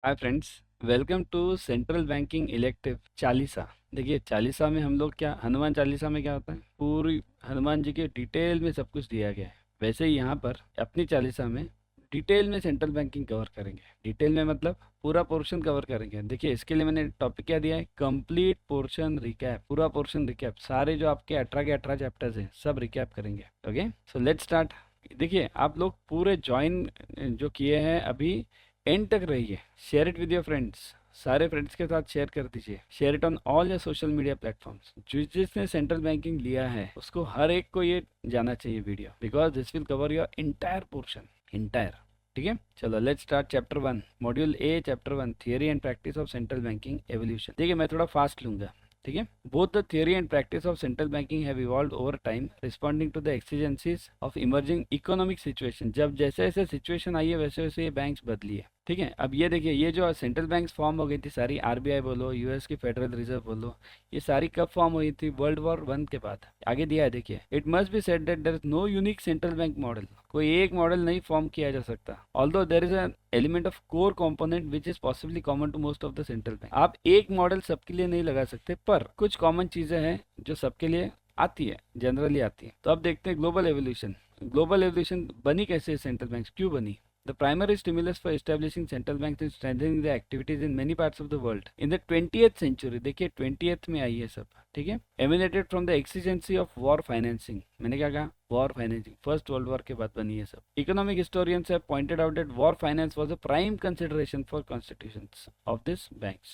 Hi friends, welcome to central banking elective चालीसा। देखिए चालीसा में हम लोग क्या, हनुमान चालीसा में क्या होता है, पूरी हनुमान जी के डिटेल में सब कुछ दिया गया है। वैसे ही यहाँ पर अपनी चालीसा में डिटेल में सेंट्रल बैंकिंग कवर करेंगे। डिटेल में मतलब पूरा पोर्शन कवर करेंगे। देखिए इसके लिए मैंने टॉपिक क्या दिया है, कंप्लीट पोर्शन रिकैप। पूरा पोर्शन रिकैप, सारे जो आपके 18 के 18 चैप्टर्स हैं सब रिकैप करेंगे। Okay, so let's start. देखिए आप लोग पूरे ज्वाइन जो किए हैं अभी एंड तक रहिए। Share it with your friends, सारे फ्रेंड्स के साथ शेयर कर दीजिए। Share it on all your social media platforms. जिसने सेंट्रल बैंकिंग लिया है उसको हर एक को ये जाना चाहिए video, because this will cover your entire portion, entire. ठीक है, चलो let's start. Chapter 1, module A, chapter 1, theory and practice of central banking evolution. देखिए मैं थोड़ा फास्ट लूंगा, ठीक है। Both the theory and practice of central banking have evolved over time, responding to the exigencies of emerging economic situation. जब जैसे जैसे situation आई है वैसे वैसे ये बैंक्स बदली है। ठीक है, अब ये देखिए, ये जो सेंट्रल बैंक्स फॉर्म हो गई थी सारी, आरबीआई बोलो, यूएस की फेडरल रिजर्व बोलो, ये सारी कब फॉर्म हुई थी, वर्ल्ड वॉर 1 के बाद। आगे दिया है देखिए, it must be said that there is no unique central bank model. कोई एक मॉडल नहीं फॉर्म किया जा सकता, although there is an element of core component which is possibly common to most of the central bank. आप एक model सबके लिए नहीं लगा सकते, पर कुछ कॉमन चीजें हैं जो सबके लिए आती है, जनरली आती है। तो अब देखते हैं ग्लोबल एवोल्यूशन। ग्लोबल एवोल्यूशन बनी कैसे, सेंट्रल बैंक क्यों बनी? The primary stimulus for establishing central banks and strengthening the activities in many parts of the world in the 20th century, देखिए 20th में आई है सब, ठीक है, emanated from the exigency of war financing। मैंने क्या कहा, war financing, first world war के बाद बनी है सब। Economic historians have pointed out that war finance was a prime consideration for constitutions of these banks।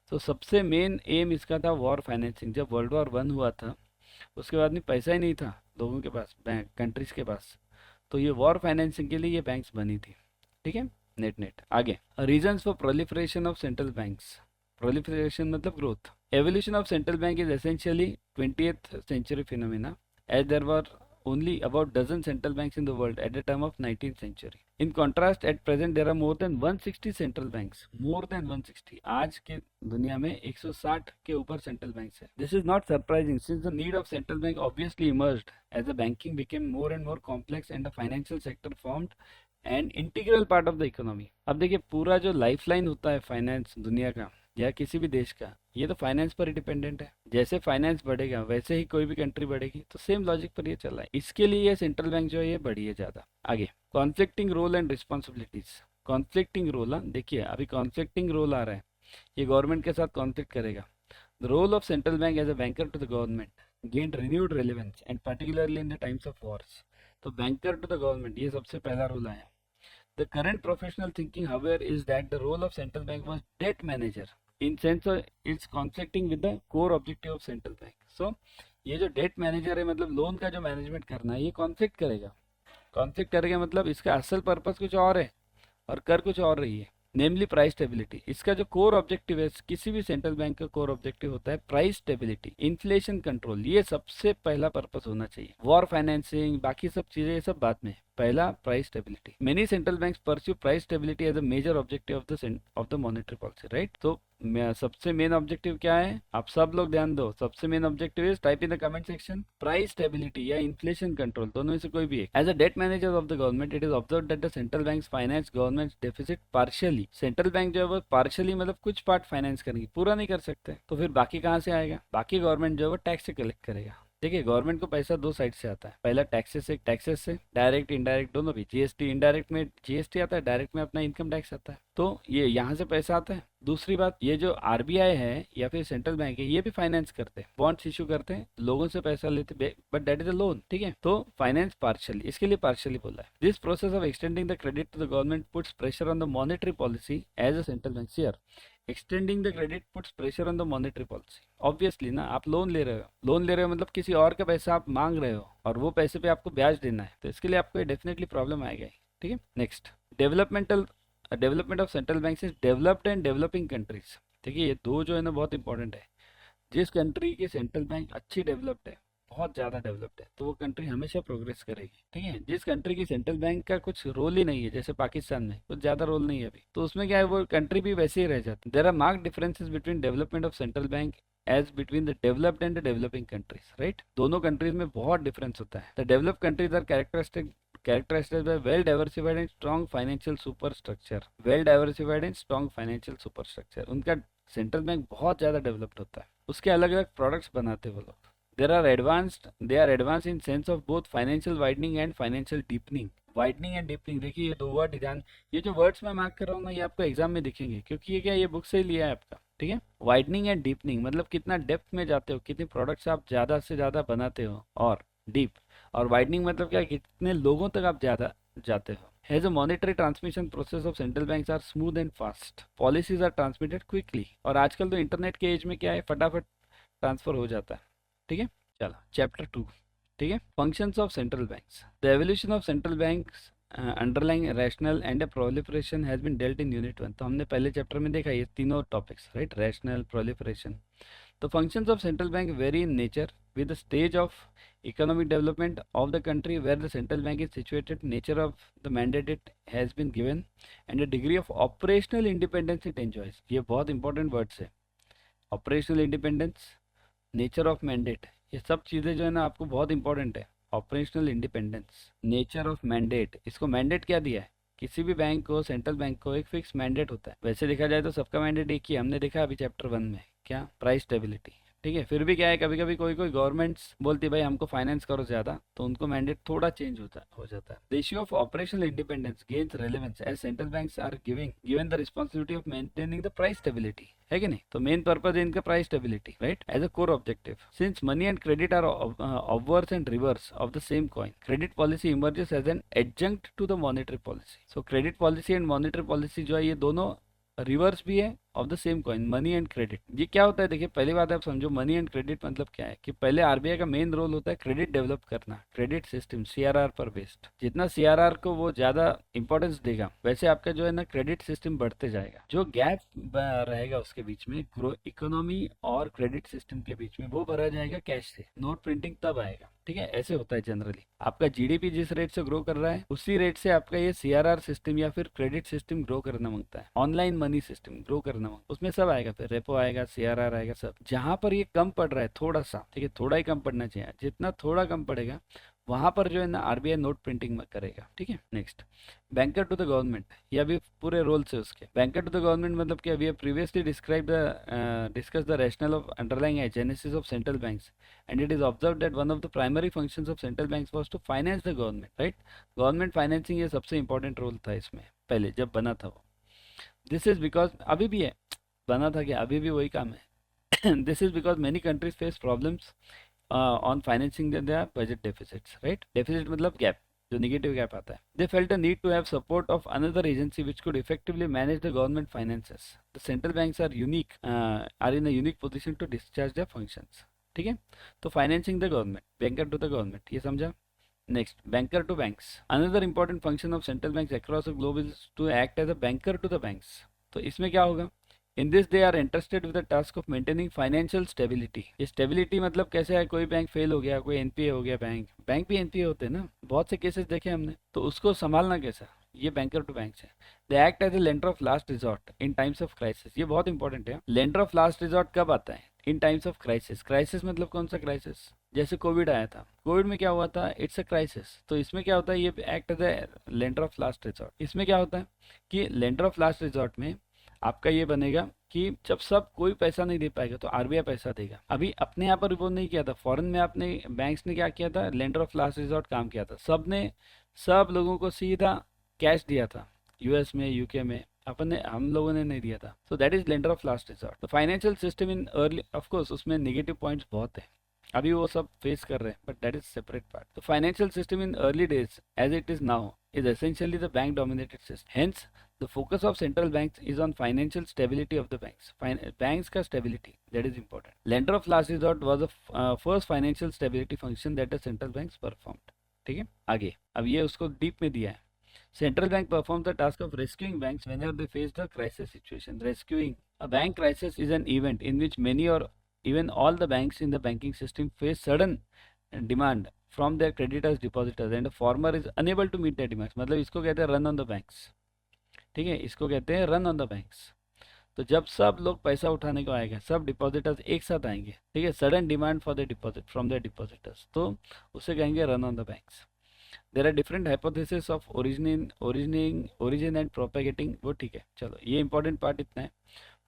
तो सबसे मेन एम इसका था वॉर फाइनेंसिंग। जब वर्ल्ड वॉर 1 हुआ था उसके बाद में पैसा ही नहीं था लोगों के पास, बैंक कंट्रीज के पास, तो ये वॉर फाइनेंसिंग के लिए ये बैंक्स बनी थी। ठीक है, नेट नेट आगे। Reasons for proliferation of central banks. Proliferation मतलब growth. Evolution of central bank is essentially 20th century phenomena, as there were only about dozen central banks in the world at the time of 19th century। In contrast, at present there are more than 160 central banks, more than 160। आज के दुनिया में 160 के ऊपर central banks है। This is not surprising since the need of central bank obviously emerged as the banking became more and more complex and the financial sector formed and integral part of the economy. अब देखिए पूरा जो lifeline होता है finance दुनिया का या किसी भी देश का, ये तो फाइनेंस पर ही डिपेंडेंट है। जैसे फाइनेंस बढ़ेगा वैसे ही कोई भी कंट्री बढ़ेगी, तो सेम लॉजिक पर ये चल रहा है। इसके लिए ये सेंट्रल बैंक जो है ये बढ़ी है ज़्यादा। आगे, conflicting role and responsibilities. Conflicting role, देखिए अभी कॉन्फ्लिक्टिंग रोल आ रहा है, ये गवर्नमेंट के साथ कॉन्फ्लिक्ट करेगा। The role of central bank as a banker to the government gained renewed relevance and particularly in the times of wars. तो banker to the government ये सबसे पहला रोल आया। The current professional thinking, however, is that the role of central bank was debt manager, in sense it's conflicting with the core objective of central bank। So ये जो date manager है मतलब loan का जो management करना है, ये conflict करेगा। कॉन्फ्लिक्ट करेगा मतलब इसका असल पर्पस कुछ और है और कर कुछ और रही है, नेमली प्राइस स्टेबिलिटी। इसका जो कोर ऑब्जेक्टिव है, किसी भी सेंट्रल बैंक का कोर ऑब्जेक्टिव होता है प्राइस स्टेबिलिटी, इन्फ्लेशन कंट्रोल, ये सबसे पहला पर्पस होना चाहिए। वॉर फाइनेंसिंग बाकी सब चीजें ये सब बाद में, पहला price stability. Many central banks pursue price stability as a major objective of the monetary policy, right. तो सबसे मेन ऑब्जेक्टिव क्या है, आप सब लोग ध्यान दो, सबसे main objective is, type in the comment section, price stability या इन्फ्लेशन कंट्रोल, दोनों में से कोई भी एक। As a debt manager of the government it is observed that the central banks finance government deficit partially. Central bank जो है वो पार्शियली मतलब कुछ पार्ट फाइनेंस करेंगे, पूरा नहीं कर सकते, तो फिर बाकी कहाँ से आएगा? बाकी गवर्नमेंट जो है वो टैक्स से कलेक्ट करेगा। देखिए गवर्नमेंट को पैसा दो साइड से आता है, पहला टैक्सेस से डायरेक्ट इनडायरेक्ट दोनों भी। जीएसटी, इनडायरेक्ट में जीएसटी आता है, डायरेक्ट में अपना इनकम टैक्स आता है, तो ये यहाँ से पैसा आता है। दूसरी बात, ये जो आरबीआई है या फिर सेंट्रल बैंक है, ये भी फाइनेंस करते हैं, बॉन्ड्स इशू करते हैं, लोगों से पैसा लेते, but that is a loan. ठीक है, तो फाइनेंस पार्शियली, इसके लिए पार्शियली बोला है। This process of extending the credit to the government puts pressure on the monetary policy as a central bank. Share extending the credit puts pressure on the monetary policy. Obviously ना, आप loan ले रहे हो, loan ले रहे हो मतलब किसी और का पैसा आप मांग रहे हो और वो पैसे पे आपको ब्याज देना है, तो इसके लिए आपको डेफिनेटली प्रॉब्लम आएगा। ठीक है, next, development of central bank is developed and developing countries. देखिए ये दो जो है ना बहुत इंपॉर्टेंट है। जिस कंट्री की सेंट्रल बैंक अच्छी डेवलप्ड है, बहुत ज़्यादा डेवलप्ड है, तो वो कंट्री हमेशा प्रोग्रेस करेगी। ठीक है, जिस कंट्री की सेंट्रल बैंक का कुछ रोल ही नहीं है, जैसे पाकिस्तान में कुछ ज़्यादा रोल नहीं है अभी, तो उसमें क्या है, वो कंट्री भी वैसे ही रह जाती है। There are marked differences between development of central bank as between the developed and the developing countries, right. दोनों कंट्रीज में बहुत डिफरेंस होता है। The developed countries are characterized by well diversified and strong financial superstructure. Well diversified and strong financial superstructure. उनका central bank बहुत ज़्यादा developed होता है, उसके अलग अलग प्रोडक्ट्स बनाते हैं वो लोग. They are advanced in sense of both financial widening and financial deepening. Widening and deepening, देखिए ये दो वर्ड ध्यान, ये जो वर्ड्स मैं मार्क कर रहा हूँ ना, ये आपको एग्जाम में दिखेंगे, क्योंकि ये क्या, ये बुक से ही लिया है आपका. ठीक है. वाइडनिंग एंड डीपनिंग मतलब कितना डेप्थ में जाते हो, कितने प्रोडक्ट्स आप ज़्यादा से ज़्यादा बनाते हो, और डीप. और वाइडनिंग मतलब क्या, कितने लोगों तक आप ज़्यादा जाते हो. As a monetary transmission process of central banks are smooth and fast. Policies are transmitted quickly. और आजकल तो इंटरनेट के एज में क्या है, फटाफट ट्रांसफर हो जाता है. ठीक है. चलो चैप्टर 2. ठीक है. Functions of central banks. The evolution of central banks underlying rationale and proliferation has been dealt in unit 1. तो हमने पहले चैप्टर में देखा ये तीनों topics, right. Rationale, proliferation. The functions of central bank vary in nature with the stage of economic development of the country where the central bank is situated, nature of the mandate it has been given, and the degree of operational independence it enjoys. ये बहुत important words है. Operational independence, nature of mandate, ये सब चीज़ें जो है ना आपको बहुत इंपॉर्टेंट है. Operational independence, nature of mandate. इसको मैंडेट क्या दिया है, किसी भी बैंक को, सेंट्रल बैंक को एक फिक्स मैंडेट होता है. वैसे देखा जाए तो सबका मैंडेट एक ही, हमने देखा अभी चैप्टर 1 में, क्या, प्राइस स्टेबिलिटी. ठीक है. फिर भी क्या है, कभी कभी कोई कोई गवर्नमेंट्स बोलती है भाई हमको फाइनेंस करो ज़्यादा, तो उनको मैंडेट थोड़ा चेंज हो जाता है. The issue of operational independence gains relevance as central banks are given the responsibility of maintaining the price stability. है कि नहीं. तो मेन पर्पज है इनका price stability, right, as a core objective. Since money and credit are obverse and reverse of the same coin, credit policy emerges as an adjunct to the monetary policy. So credit policy and monetary policy जो है ये दोनों reverse भी है of the same coin, money and credit. ये क्या होता है, देखिए पहली बात आप समझो, मनी एंड क्रेडिट मतलब क्या है, कि पहले आरबीआई का मेन रोल होता है क्रेडिट डेवलप करना, क्रेडिट सिस्टम सीआरआर पर बेस्ड. जितना सीआरआर को वो ज़्यादा इंपॉर्टेंस देगा, वैसे आपका जो है ना क्रेडिट सिस्टम बढ़ते जाएगा. जो गैप रहेगा उसके बीच में, इकोनॉमी और क्रेडिट सिस्टम के बीच में, वो भरा जाएगा कैश से. नोट प्रिंटिंग तब आएगा. ठीक है. ऐसे होता है जनरली. आपका जीडीपी जिस रेट से ग्रो कर रहा है, उसी रेट से आपका ये सीआरआर सिस्टम या फिर क्रेडिट सिस्टम ग्रो करना मांगता है. ऑनलाइन मनी सिस्टम ग्रो करना मांगता है, उसमें सब आएगा, फिर रेपो आएगा, सीआरआर आएगा, सब. जहां पर ये कम पड़ रहा है थोड़ा सा, ठीक है, थोड़ा ही कम पड़ना चाहिए, जितना थोड़ा कम पड़ेगा वहां पर जो है ना आरबीआई नोट प्रिंटिंग करेगा. ठीक है. Next, banker to the government. ये अभी पूरे रोल से उसके. बैंकर टू द गवर्नमेंट मतलब कि अभी previously discuss the rationale of underlying genesis of central banks, and it is observe that one of the primary functions of central banks was to finance the government, right. Government financing ये सबसे important role था इसमें पहले जब बना था वो. This is because, अभी भी है, बना था क्या, अभी भी वही काम है. This is because many countries face problems on financing their budget deficits, right. Deficit मतलब gap, जो negative gap आता है. They felt a need to have support of another agency which could effectively manage the government finances. The central banks are in a unique position to discharge their functions. ठीक है. तो financing the government, banker to the government, ये समझा. Next, banker to banks. Another important function of central banks across the globe is to act as a banker to the banks. तो इसमें क्या होगा, in this they are interested with the task of maintaining financial stability. ये stability मतलब कैसे है, कोई bank fail हो गया, कोई एनपीए हो गया, बैंक भी एनपीए होते हैं ना, बहुत से केसेस देखे हमने, तो उसको संभालना कैसा, ये बैंकर टू बैंक है. They act as a lender of last resort in times of crisis. ये बहुत इंपॉर्टेंट है. लेंडर ऑफ लास्ट रिजॉर्ट कब आता है, इन टाइम्स ऑफ क्राइसिस. क्राइसिस मतलब कौन सा क्राइसिस, जैसे कोविड आया था, कोविड में क्या हुआ था, इट्स अ क्राइसिस. तो इसमें क्या होता है, ये act as a lender of last resort. इसमें क्या होता है कि लेंडर ऑफ लास्ट रिजॉर्ट में आपका ये बनेगा कि जब सब कोई पैसा नहीं दे पाएगा तो आरबीआई पैसा देगा. अभी अपने यहाँ पर वो नहीं किया था, फॉरेन में अपने बैंक्स ने क्या किया था, लेंडर ऑफ लास्ट रिजॉर्ट काम किया था. सब लोगों को सीधा कैश दिया था, यूएस में, यूके में. हम लोगों ने नहीं दिया था. So that is lender of last resort. तो financial system in early, of course उसमें नेगेटिव पॉइंट्स बहुत है, अभी वो सब फेस कर रहे हैं, but that is separate part. तो financial system in early days as it is now is essentially the bank dominated system. Hence the focus of central banks is on financial stability of the banks. Banks का stability, that is important. Lender of last resort was the first financial stability function that the central banks performed. ठीक है. आगे अब ये उसको deep में दिया है. Central bank performs the task of rescuing banks whenever they face the crisis situation. Rescuing a bank crisis is an event in which many or even all the banks in the banking system face sudden demand from their creditors depositors and the farmer is unable to meet their demands. मतलब इसको कहते हैं run on the banks. ठीक है, इसको कहते हैं run on the banks. तो जब सब लोग पैसा उठाने को आएगा, सब डिपॉजिटर्स एक साथ आएंगे, ठीक है, sudden demand for the deposit from the depositors, तो उसे कहेंगे run on the banks. There are different hypothesis of origin and propagating, वो ठीक है, चलो ये इंपॉर्टेंट पार्ट इतना है।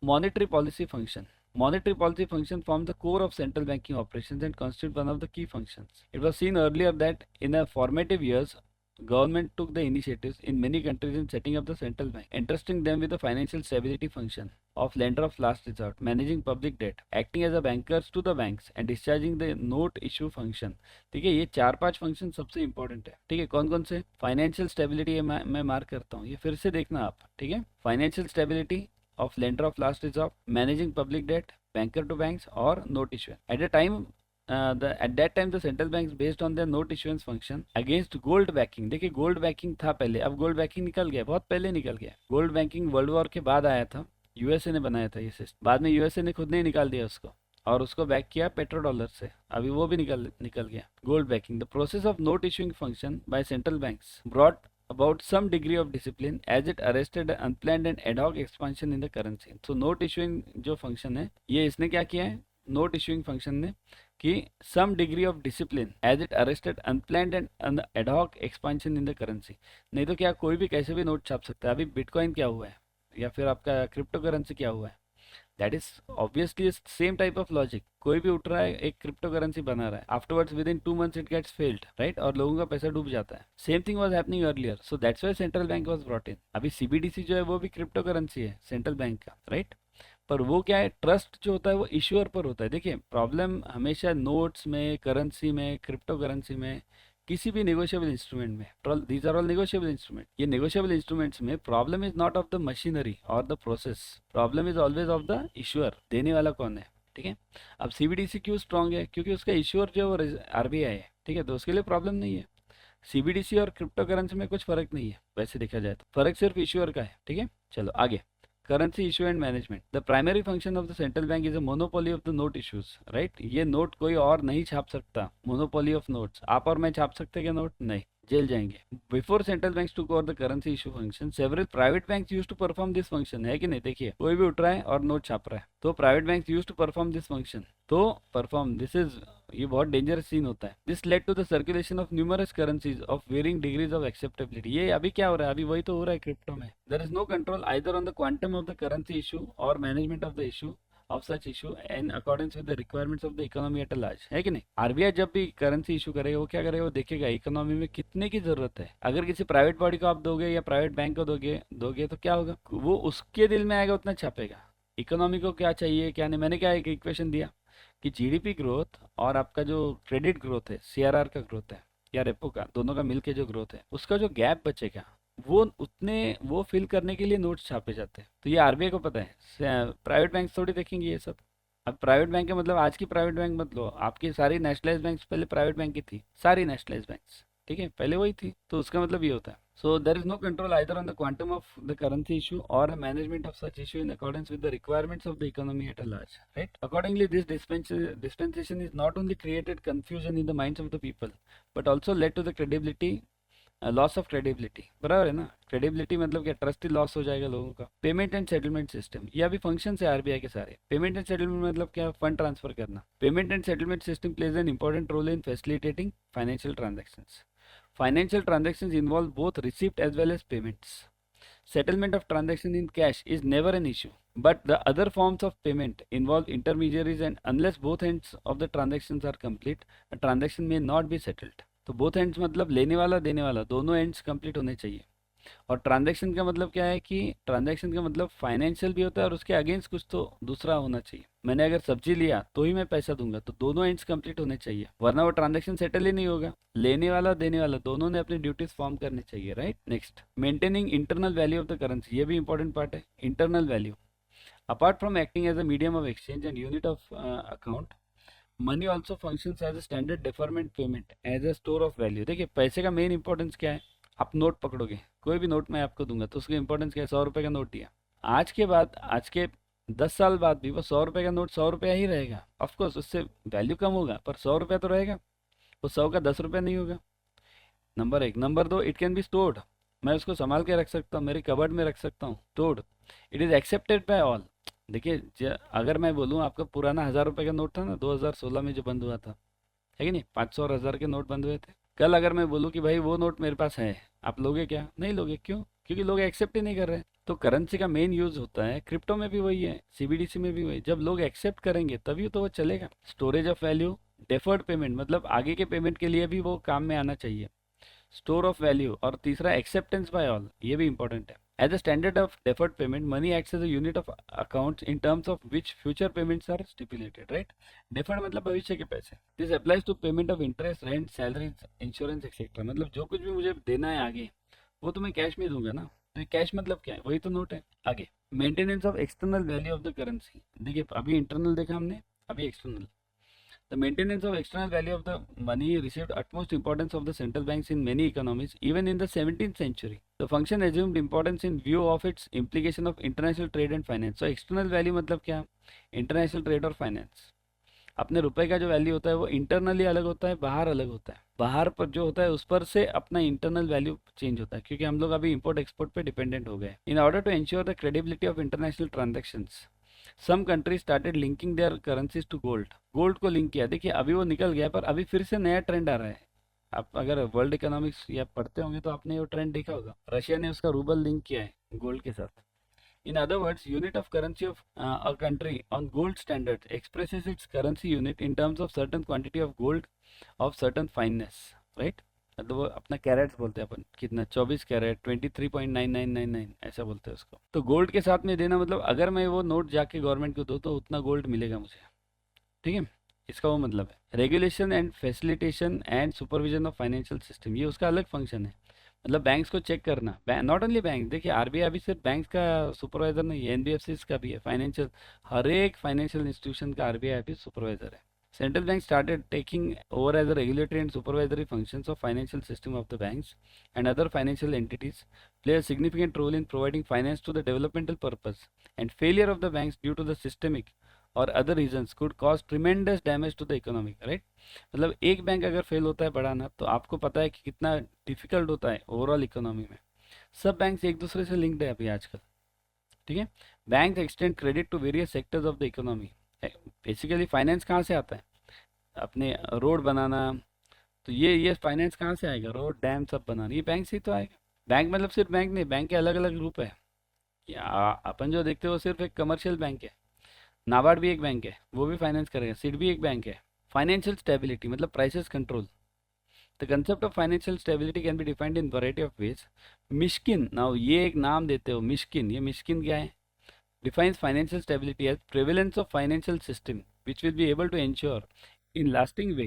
Monetary policy function, monetary policy function form the core of central banking operations and constitute one of the key functions. It was seen earlier that in the formative years, government took the initiatives in many countries in setting up the central bank, entrusting them with the financial stability function of lender of last resort, managing public debt, acting as a bankers to the banks and discharging the note issue function. ठीक है, ये 4-5 function सबसे important है। ठीक है, कौन कौन से? फाइनेंशियल स्टेबिलिटी मैं मार्क करता हूँ, ये फिर से देखना आप। ठीक है, financial stability of lender of last resort, managing public debt, banker to banks और note issuance. At that time the central banks based on their note issuance function against gold backing. देखिए gold backing था पहले, अब gold backing निकल गया, बहुत पहले निकल गया। gold backing वर्ल्ड वॉर के बाद आया था, यूएसए ने बनाया था ये सिस्टम, बाद में यूएसए ने खुद ने निकाल दिया उसको और उसको बैक किया पेट्रो डॉलर से, अभी वो भी निकल गया। Gold banking, the process of note issuing function by central banks brought about some degree of discipline as it arrested an unplanned and ad hoc expansion in the currency. So note issuing जो function है, ये इसने क्या किया है, note issuing function ने, कि some degree of discipline as it arrested unplanned and ad hoc expansion in the currency. नहीं तो क्या कोई भी कैसे भी नोट छाप सकता है। अभी बिटकॉइन क्या हुआ है या फिर आपका क्रिप्टो करेंसी क्या हुआ है, that is obviously same type of logic. कोई भी उठ रहा है, एक क्रिप्टो करेंसी बना रहा है, afterwards within 2 months it gets failed, right, और लोगों का पैसा डूब जाता है। Same thing was happening earlier, so that's why central bank was brought in. अभी सीबीडीसी जो है वो भी क्रिप्टो करेंसी है सेंट्रल बैंक का, राइट, पर वो क्या है, ट्रस्ट जो होता है वो इश्यूअर पर होता है। देखिए प्रॉब्लम हमेशा नोट्स में, करेंसी में, क्रिप्टो करेंसी में, किसी भी नेगोशिएबल इंस्ट्रूमेंट में, these are all negotiable instrument, ये नेगोशिएबल इंस्ट्रूमेंट्स में problem is not of the machinery or the process, problem is always of the issuer, देने वाला कौन है। ठीक है, अब सीबीडीसी क्यों स्ट्रांग है, क्योंकि उसका इश्यूअर जो है वो आरबीआई है। ठीक है, तो उसके लिए प्रॉब्लम नहीं है। सीबीडीसी और क्रिप्टो करेंसी में कुछ फर्क नहीं है वैसे देखा जाए तो, फर्क सिर्फ इश्यूअर का है। ठीक है, चलो आगे। Currency issue and management, the primary function of the central bank is a monopoly of the note issues, right, ये नोट कोई और नहीं छाप सकता, मोनोपोली ऑफ नोट्स। आप और मैं छाप सकते क्या नोट? नहीं, जेल जाएंगे। Before central banks took over the currency issue function, several private banks used to perform this function, है कि नहीं? देखिए कोई भी उठ रहा है और नोट छाप रहा है तो private banks used to perform this function, तो परफॉर्म दिस इज, ये बहुत डेंजरस सीन होता है। This led to the circulation of numerous currencies of varying degrees of acceptability. ये अभी क्या हो रहा है, अभी वही तो हो रहा है क्रिप्टो में। There is no control either on the quantum of the currency issue or management of the issue of such issue in accordance with the requirements of the economy at large, है कि नहीं? RBI जब भी currency issue करेगा वो क्या करेगा, वो देखेगा इकोनॉमी में कितने की जरूरत है। अगर किसी प्राइवेट बॉडी को आप दोगे या प्राइवेट बैंक को दोगे तो क्या होगा, वो उसके दिल में आएगा उतना छापेगा। इकोनॉमी को क्या चाहिए क्या नहीं, मैंने क्या एक इक्वेशन दिया कि जीडीपी ग्रोथ और आपका जो क्रेडिट ग्रोथ है, सीआरआर का ग्रोथ है या रेपो का, दोनों का मिलके जो ग्रोथ है, उसका जो गैप बचेगा वो फिल करने के लिए नोट्स छापे जाते हैं। तो ये आरबीआई को पता है, प्राइवेट बैंक थोड़ी देखेंगे ये सब। अब प्राइवेट बैंक का मतलब आज की प्राइवेट बैंक मत लो, आपकी सारी नेशनलाइज बैंक पहले प्राइवेट बैंक की थी, सारी नेशनलाइज बैंक्स, ठीक है, पहले वही थी। तो उसका मतलब ये होता है, so there is no control either on the quantum of the currency issue or management of such issue in accordance with the requirements of the economy at a large, right. Accordingly this dispensation is not only created confusion in the minds of the people but also led to the credibility loss of credibility, बराबर है ना। Credibility मतलब क्या, trust ही loss हो जाएगा लोगों का। Payment and settlement system, ये अभी फंक्शन है आरबीआई के सारे। पेमेंट एंड सेटलमेंट मतलब क्या, फंड ट्रांसफर करना। Payment and settlement system plays an important role in facilitating financial transactions. Financial transactions involve both receipt as well as payments. Settlement of transaction in cash is never an issue, but the other forms of payment involve intermediaries and unless both ends of the transactions are complete, a transaction may not be settled. तो both ends मतलब लेने वाला देने वाला दोनों ends complete होने चाहिए। और ट्रांजैक्शन का मतलब क्या है कि ट्रांजैक्शन का मतलब फाइनेंशियल भी होता है और उसके अगेंस्ट कुछ तो दूसरा होना चाहिए। मैंने अगर सब्जी लिया तो ही मैं पैसा दूंगा, तो दोनों एंड्स कंप्लीट होने चाहिए, वरना वो ट्रांजैक्शन सेटल ही नहीं होगा। लेने वाला देने वाला दोनों ने अपनी ड्यूटीज फॉर्म करनी चाहिए, right. Next, maintaining internal value of the currency, ये भी इंपॉर्टेंट पार्ट है। Internal value, apart from acting as a medium of exchange and unit of account, money also functions as a standard deferment payment as a store of value. देखिए पैसे का main importance क्या है, आप note पकड़ोगे, कोई भी note मैं आपको दूंगा तो उसका इंपॉर्टेंस क्या है, 100 रुपये का नोट दिया, आज के 10 साल बाद भी वो 100 रुपये का नोट 100 रुपया ही रहेगा। ऑफकोर्स उससे वैल्यू कम होगा पर 100 रुपया तो रहेगा, वो 100 का 10 रुपया नहीं होगा। Number 1। Number 2, it can be stored, मैं उसको संभाल के रख सकता हूँ, मेरे कबर्ड में रख सकता हूँ। Stored, it is accepted by all. देखिए अगर मैं बोलूँ आपका पुराना 1000 रुपये का नोट था ना 2016 में जो बंद हुआ था, है कि नहीं, 500 और 1000 के नोट बंद हुए थे, कल अगर मैं बोलूँ कि भाई वो नोट मेरे पास है, आप लोगे क्या? नहीं लोगे। क्यों? क्योंकि लोग एक्सेप्ट ही नहीं कर रहे हैं। तो करेंसी का मेन यूज होता है, क्रिप्टो में भी वही है, सीबीडीसी में भी वही। जब लोग एक्सेप्ट करेंगे तभी तो वो चलेगा। Storage of value, deferred payment, मतलब आगे के पेमेंट के लिए भी वो काम में आना चाहिए। स्टोर ऑफ वैल्यू, और तीसरा एक्सेप्टेंस बाय ऑल, ये भी इंपॉर्टेंट है। As a standard of deferred payment, money acts as a unit of accounts in terms of which future payments are stipulated, right. Deferred मतलब भविष्य के पैसे। This applies to payment of interest, rent, salaries, insurance etcetera. मतलब जो कुछ भी मुझे देना है आगे, वो तो मैं कैश में दूंगा ना। तो ये कैश मतलब क्या है? वही तो नोट है। आगे, maintenance of external value of the currency. देखिए अभी इंटरनल देखा हमने, अभी external. The maintenance of external value of the money received utmost importance of the central banks in many economies, even in the 17th century. The function assumed importance in view of its implication of international trade and finance. So external value मतलब क्या? International trade और finance. अपने रुपए का जो value होता है वो इंटरनली अलग होता है, बाहर अलग होता है। बाहर पर जो होता है उस पर से अपना इंटरनल वैल्यू चेंज होता है, क्योंकि हम लोग अभी इंपोर्ट एक्सपोर्ट पे डिपेंडेंट हो गए। In order to ensure the credibility of international transactions, some countries started linking their currencies to gold. Gold को लिंक किया। देखिए अभी वो निकल गया, पर अभी फिर से नया ट्रेंड आ रहा है। आप अगर वर्ल्ड इकोनॉमिक्स या पढ़ते होंगे तो आपने वो ट्रेंड देखा होगा। रशिया ने उसका रूबल लिंक किया है गोल्ड के साथ। In other words, unit of currency of a country on gold standard expresses its currency unit in terms of certain quantity of gold of certain fineness, right? मतलब वो अपना crates बोलते हैं अपन, कितना 24 कैरेट 23.9999 ऐसा बोलते हैं उसको। तो गोल्ड के साथ में देना मतलब अगर मैं वो नोट जाके गवर्नमेंट को दूँ तो उतना गोल्ड मिलेगा मुझे, ठीक है। इसका वो मतलब है। Regulation and facilitation and supervision of financial system, ये उसका अलग फंक्शन है। मतलब बैंक्स को चेक करना, नॉट ओनली बैंक। देखिए आरबीआई अभी सिर्फ बैंक का सुपरवाइजर नहीं है, एनबीएफसी का भी है, फाइनेंशियल, हर एक फाइनेंशियल इंस्टीट्यूशन का आरबीआई भी सुपरवाइजर है। Central bank started taking over as a regulatory and supervisory functions of financial system of the banks and other financial entities play a significant role in providing finance to the developmental purpose, and failure of the banks due to the systemic or other reasons could cause tremendous damage to the economy, right? मतलब एक bank अगर fail होता है बढ़ाना, तो आपको पता है कि कितना डिफिकल्ट होता है ओवरऑल इकोनॉमी में। सब बैंक्स एक दूसरे से लिंक्ड है अभी आजकल, ठीक है। Bank extend credit to various sectors of the economy. Basically finance कहाँ से आता है? अपने रोड बनाना, तो ये फाइनेंस कहाँ से आएगा? रोड डैम सब बनाना, ये बैंक से ही तो आएगा। बैंक मतलब सिर्फ बैंक नहीं, बैंक के अलग अलग रूप है। या अपन जो देखते हो वो सिर्फ एक कमर्शियल बैंक है। नाबार्ड भी एक बैंक है, वो भी फाइनेंस करेगा। सिड भी एक बैंक है। फाइनेंशियल स्टेबिलिटी मतलब prices control. The concept of financial stability can be defined in variety of ways. Mishkin, now ये एक नाम देते हो मिश्किन, ये मिश्किन क्या है? Defines financial stability as prevalence of financial system which will be able to ensure in lasting way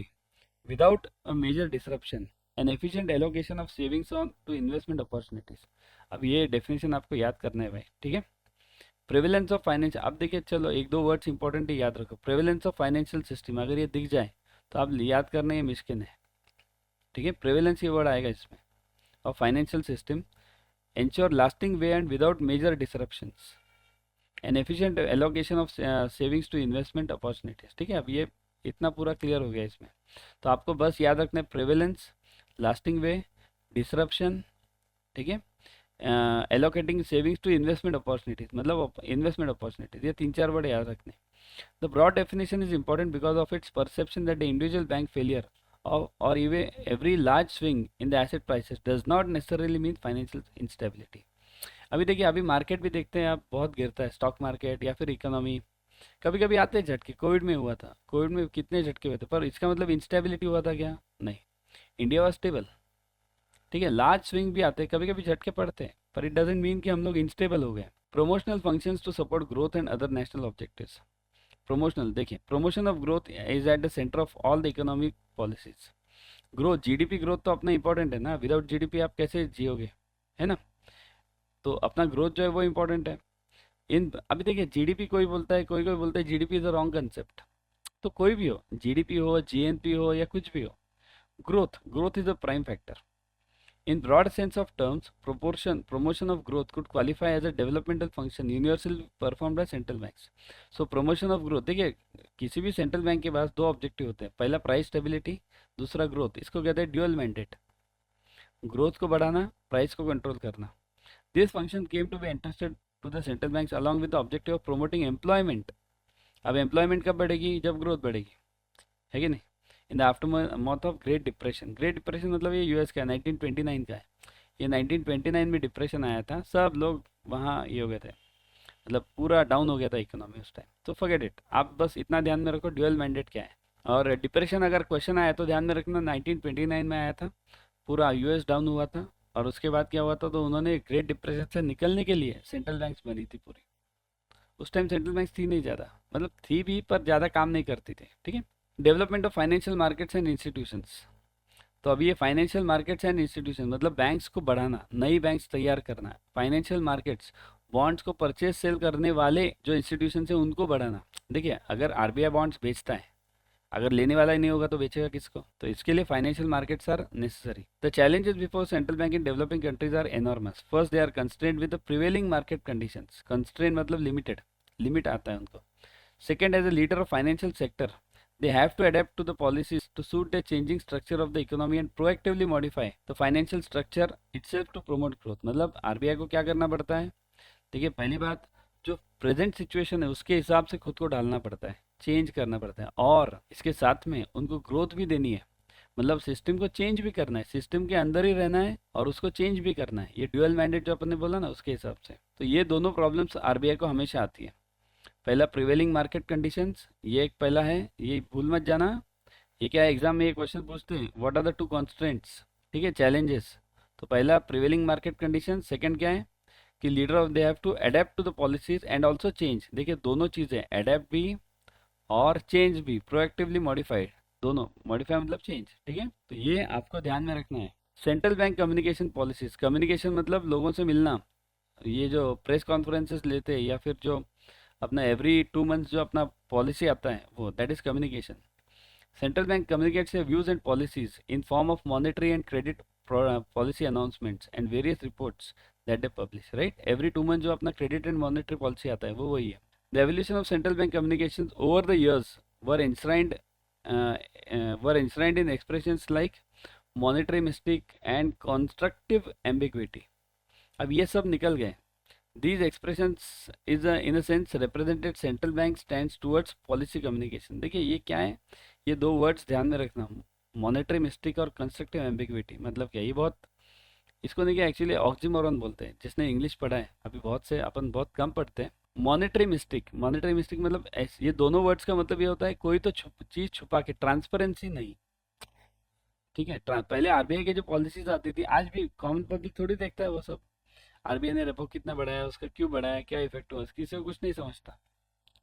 without a major disruption an efficient allocation of savings on to investment opportunities। अब ये डेफिनेशन आपको याद करना है भाई, ठीक है। Prevalence of finance, अब देखिए चलो एक दो वर्ड्स इंपॉर्टेंट है, याद रखो। प्रेवलेंस ऑफ फाइनेंशियल सिस्टम, अगर ये दिख जाए तो आप याद करना ये मुश्किल है, ठीक है। प्रेवलेंस ये वर्ड आएगा इसमें, of financial system, ensure lasting way and without major disruptions, an efficient allocation of savings to investment opportunities, ठीक है। अब ये इतना पूरा क्लियर हो गया इसमें। तो आपको बस याद रखना है प्रेवलेंस, लास्टिंग वे, डिसरप्शन, ठीक है, allocating savings to investment opportunities मतलब इन्वेस्टमेंट अपॉर्चुनिटीज, ये तीन चार वर्ड याद रखने। The broad definition is important because of its perception that the individual bank failure or even every large swing in the asset prices does not necessarily mean financial instability. अभी देखिए अभी market भी देखते हैं आप, बहुत गिरता है स्टॉक मार्केट या फिर इकोनॉमी। कभी कभी आते हैं झटके, कोविड में हुआ था, कोविड में कितने झटके हुए थे, पर इसका मतलब इंस्टेबिलिटी हुआ था क्या? नहीं, इंडिया वॉज स्टेबल, ठीक है। लार्ज स्विंग भी आते हैं, कभी कभी झटके पड़ते हैं, पर इट डजेंट मीन कि हम लोग इंस्टेबल हो गए। Promotional functions to support growth and other national objectives. Promotional, देखिए promotion of growth is at the centre of all the economic policies. Growth, GDP growth तो अपना इंपॉर्टेंट है ना, विदाउट जीडीपी आप कैसे जियोगे, है ना। तो अपना ग्रोथ जो है वो इंपॉर्टेंट है। इन अभी देखिए जीडीपी कोई बोलता है, कोई कोई बोलता है GDP is a wrong concept. तो कोई भी हो, जीडीपी हो, जीएनपी हो, या कुछ भी हो, growth, growth is a prime factor. In broad sense of terms promotion of growth could qualify as a developmental function universally performed by central banks। So promotion of growth, देखिए किसी भी central bank के पास दो objective होते हैं, पहला price stability, दूसरा growth. इसको कहते हैं ड्यूअल मैंडेट, ग्रोथ को बढ़ाना, प्राइस को कंट्रोल करना। This function came to be entrusted to the central banks along with the objective of promoting employment। अब एम्प्लॉयमेंट कब बढ़ेगी? जब ग्रोथ बढ़ेगी, है कि नहीं। In the aftermath of great depression. Great depression मतलब ये यूएस का 1929 का है। ये 1929 में डिप्रेशन आया था, सब लोग वहाँ ये हो गए थे, मतलब पूरा डाउन हो गया था इकोनॉमी उस टाइम। तो फॉरगेट इट, आप बस इतना ध्यान में रखो ड्यूअल मैंडेट क्या है। और डिप्रेशन अगर क्वेश्चन आया तो ध्यान में रखना 1929 में आया था, पूरा यूएस डाउन हुआ था। और उसके बाद क्या हुआ था, तो उन्होंने ग्रेट डिप्रेशन से निकलने के लिए सेंट्रल बैंक्स बनी थी पूरी। उस टाइम सेंट्रल बैंक्स थी नहीं ज़्यादा, मतलब थी भी पर ज़्यादा काम नहीं करती थी, ठीक है। Development of financial markets and institutions. तो अभी ये फाइनेंशियल मार्केट्स एंड इंस्टीट्यूशन मतलब बैंक्स को बढ़ाना, नई बैंक्स तैयार करना। फाइनेंशियल मार्केट्स बॉन्ड्स को परचेज सेल करने वाले जो इंस्टीट्यूशन है उनको बढ़ाना। देखिए अगर आरबीआई बॉन्ड्स बेचता है, अगर लेने वाला ही नहीं होगा तो बेचेगा किसको, तो इसके लिए financial markets are necessary. The challenges before central bank in developing countries are enormous. First they are constraint with the prevailing market conditions. Constraint मतलब लिमिटेड, लिमिट आता है उनको। Second, as a leader of financial sector, they have to adapt to the policies to suit the changing structure of the economy and proactively modify the financial structure itself to promote growth। मतलब RBI को क्या करना पड़ता है, देखिए पहली बात, जो प्रेजेंट सिचुएशन है उसके हिसाब से खुद को डालना पड़ता है, चेंज करना पड़ता है, और इसके साथ में उनको ग्रोथ भी देनी है। मतलब सिस्टम को चेंज भी करना है, सिस्टम के अंदर ही रहना है और उसको चेंज भी करना है। ये ड्यूअल मैंडेट जो अपन ने बोला ना, उसके हिसाब से। तो ये दोनों प्रॉब्लम्स आरबीआई को हमेशा आती है। पहला प्रिवेलिंग मार्केट कंडीशंस, ये एक पहला है, ये भूल मत जाना। ये क्या है, एग्जाम में ये क्वेश्चन पूछते हैं, what are the two constants, ठीक है, चैलेंजेस। तो पहला प्रिवेलिंग मार्केट कंडीशन, सेकंड क्या है कि leader of they have to adapt to the policies and also change. देखिए दोनों चीज़ें, अडेप्ट भी और चेंज भी, प्रोएक्टिवली मॉडिफाइड, दोनों। मॉडिफाई मतलब चेंज, ठीक है। तो ये आपको ध्यान में रखना है। Central bank communication policies, communication मतलब लोगों से मिलना, ये जो प्रेस कॉन्फ्रेंसेस लेते हैं या फिर जो अपना एवरी 2 मंथ्स जो अपना पॉलिसी आता है वो, that is communication. Central bank communicates views and policies in form of monetary and credit policy announcements and various reports that they publish, right. Every 2 month जो अपना क्रेडिट एंड मॉनेटरी पॉलिसी आता है वो वही है। The evolution of central bank communications over the years were enshrined in expressions like monetary mistake and constructive ambiguity। अब ये सब निकल गए। These expressions is in a sense represented central bank stands towards policy communication। देखिए ये क्या है, ये दो वर्ड्स ध्यान में रखना, मॉनेटरी मिस्टेक और कंस्ट्रक्टिव एम्बिग्विटी। मतलब क्या, ये बहुत, इसको देखिए एक्चुअली ऑक्सीमोरन बोलते हैं। जिसने इंग्लिश पढ़ा है, अभी बहुत से अपन बहुत कम पढ़ते हैं। मॉनेटरी मिस्टेक, मॉनेटरी मिस्टेक मतलब ये दोनों वर्ड्स का मतलब ये होता है कोई तो चीज छुपा के, ट्रांसपेरेंसी नहीं, ठीक है। पहले आरबीआई की जो पॉलिसीज आती थी, आज भी कॉमन पब्लिक थोड़ी देखता है वो सब। आरबीआई ने रेपो कितना बढ़ाया, उसका क्यों बढ़ाया, क्या इफेक्ट हुआ, किसी को कुछ नहीं समझता,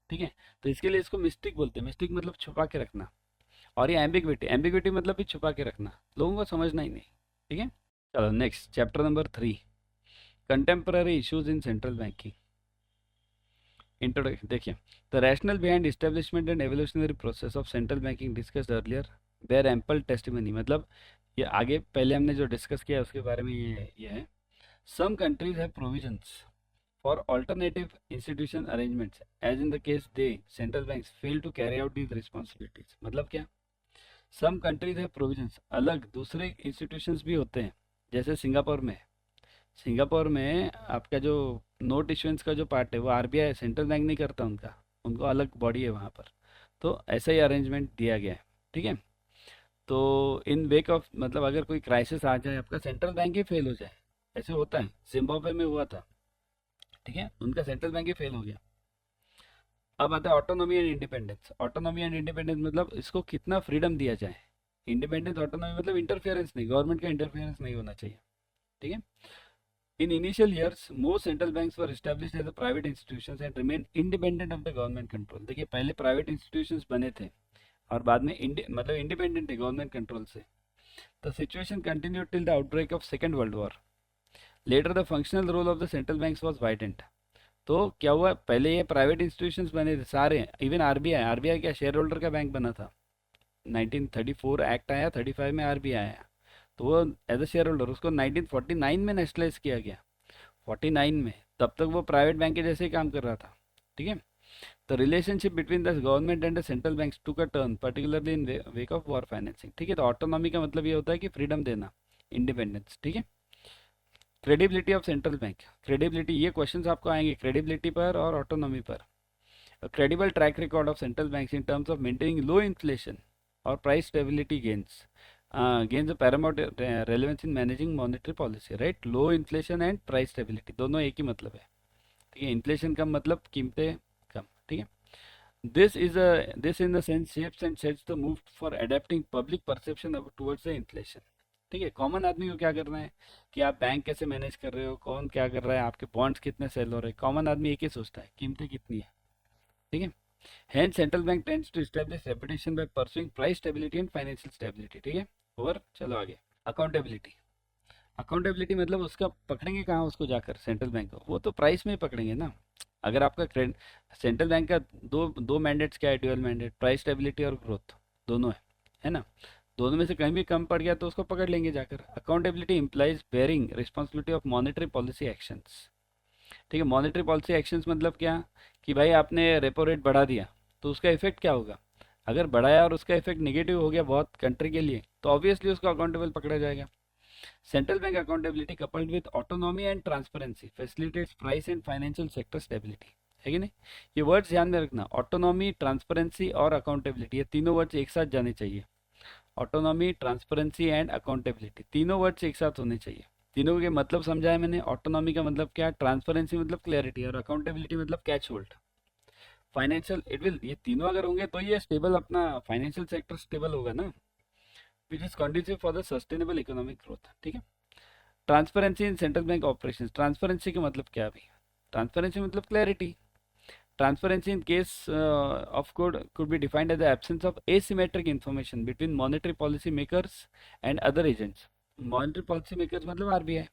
ठीक है। तो इसके लिए इसको मिस्टेक बोलते हैं। मिस्टेक मतलब छुपा के रखना, और ये एम्बिग्विटी, एम्बिग्विटी मतलब भी छुपा के रखना, लोगों को समझना ही नहीं, ठीक है। चलो next, chapter number 3, contemporary issues in central banking. Introduction. देखिए, the rational behind establishment and evolutionary process of central banking discussed earlier bear ample testimony. मतलब ये आगे पहले हमने जो डिस्कस किया उसके बारे में ये है। Some countries have provisions for alternative institution arrangements as in the case they central banks fail to carry out these responsibilities। मतलब क्या, some countries have provisions, अलग दूसरे institutions भी होते हैं। जैसे सिंगापुर में, सिंगापुर में आपका जो नोट इश्यूएंस का जो पार्ट है वो आरबीआई, सेंट्रल बैंक नहीं करता उनका, उनको अलग बॉडी है वहाँ पर। तो ऐसा ही अरेंजमेंट दिया गया है, ठीक है। तो इन वेक ऑफ, मतलब अगर कोई क्राइसिस आ जाए, आपका सेंट्रल बैंक ही फेल हो जाए, ऐसे होता है, जिम्बाब्वे में हुआ था, ठीक है, उनका सेंट्रल बैंक ही फेल हो गया। अब आता है autonomy and independence. Autonomy and independence मतलब इसको कितना फ्रीडम दिया जाए। इंडिपेंडेंस, ऑटोनॉमी मतलब इंटरफेरेंस नहीं, गवर्नमेंट का इंटरफेरेंस नहीं होना चाहिए, ठीक है। In initial years most central banks were established as private institutions and remain independent of the government control. देखिए पहले प्राइवेट इंस्टीट्यूशंस बने थे और बाद में मतलब इंडिपेंडेंट है गवर्नमेंट कंट्रोल से। The situation continued till the outbreak of second world war. Later the functional role of the central banks was widened. तो क्या हुआ, पहले ये प्राइवेट इंस्टीट्यूशंस बने थे सारे, इवन आरबीआई, आरबीआई क्या शेयर होल्डर का बैंक बना था। 1934 एक्ट आया, 35 में आरबीआई आया, तो वो एज अ शेयर होल्डर, उसको 1949 में नेशनलाइज किया गया, 49 में। तब तक वो प्राइवेट बैंक के जैसे ही काम कर रहा था, ठीक है। The relationship between the government and the central banks took a turn particularly in wake of war financing, ठीक है। तो ऑटोनॉमी का मतलब ये होता है कि फ्रीडम देना, इंडिपेंडेंस, ठीक है। Credibility of central bank, credibility, ये क्वेश्चंस आपको आएंगे क्रेडिबिलिटी पर और ऑटोनॉमी पर। Credible track record of central banks in terms of maintaining low inflation और price stability gains gains paramount relevance in managing monetary policy, right. Low inflation and price stability दोनों एक ही मतलब है, ठीक है। इन्फ्लेशन का मतलब कीमतें कम, ठीक है। This in the sense shapes and sets the move for adapting public perception towards the inflation, ठीक है। कॉमन आदमी को क्या करना है कि आप बैंक कैसे मैनेज कर रहे हो, कौन क्या कर रहा है, आपके बॉन्ड्स कितने सेल हो रहे हैं, कॉमन आदमी एक ही सोचता है कीमतें कितनी है, ठीक है। Hence, central bank tends to establish reputation by pursuing price stability and financial stability, ठीक है। और चलो आगे, अकाउंटेबिलिटी। अकाउंटेबिलिटी मतलब उसका पकड़ेंगे कहाँ उसको जाकर, सेंट्रल बैंक को, वो तो प्राइस में ही पकड़ेंगे ना। अगर आपका क्रेडिट, सेंट्रल बैंक का दो दो मैंडेट्स क्या है, ड्यूअल मैंडेट, प्राइस स्टेबिलिटी और ग्रोथ दोनों है ना। दोनों में से कहीं भी कम पड़ गया तो उसको पकड़ लेंगे जाकर। Accountability implies bearing responsibility of monetary policy actions, ठीक है। मॉनेटरी पॉलिसी एक्शंस मतलब क्या, कि भाई आपने रेपो रेट बढ़ा दिया तो उसका इफेक्ट क्या होगा, अगर बढ़ाया और उसका इफेक्ट नेगेटिव हो गया बहुत कंट्री के लिए तो ऑब्वियसली उसको अकाउंटेबल पकड़ा जाएगा। Central bank accountability coupled with autonomy and transparency facilitates price and financial sector stability, है कि नहीं। ये वर्ड्स ध्यान में रखना, ऑटोनॉमी, ट्रांसपेरेंसी और अकाउंटेबिलिटी, ये तीनों वर्ड्स एक साथ जाने चाहिए। ऑटोनॉमी, ट्रांसपेरेंसी एंड अकाउंटेबिलिटी, तीनों वर्ड्स एक साथ होने चाहिए। तीनों के मतलब समझाया मैंने। ऑटोनॉमी का मतलब क्या, ट्रांसपेरेंसी मतलब क्लैरिटी, और अकाउंटेबिलिटी मतलब catch hold. Financial it will, ये तीनों अगर होंगे तो ये स्टेबल, अपना फाइनेंशियल सेक्टर स्टेबल होगा ना, which is conducive for the sustainable economic growth, ठीक है। Transparency in central bank operations, transparency का मतलब क्या भी, ट्रांसपेरेंसी मतलब clarity. Transparency in case of could be defined as the absence of asymmetric information between monetary policy makers and other agents. Monetary policy makers मतलब RBI,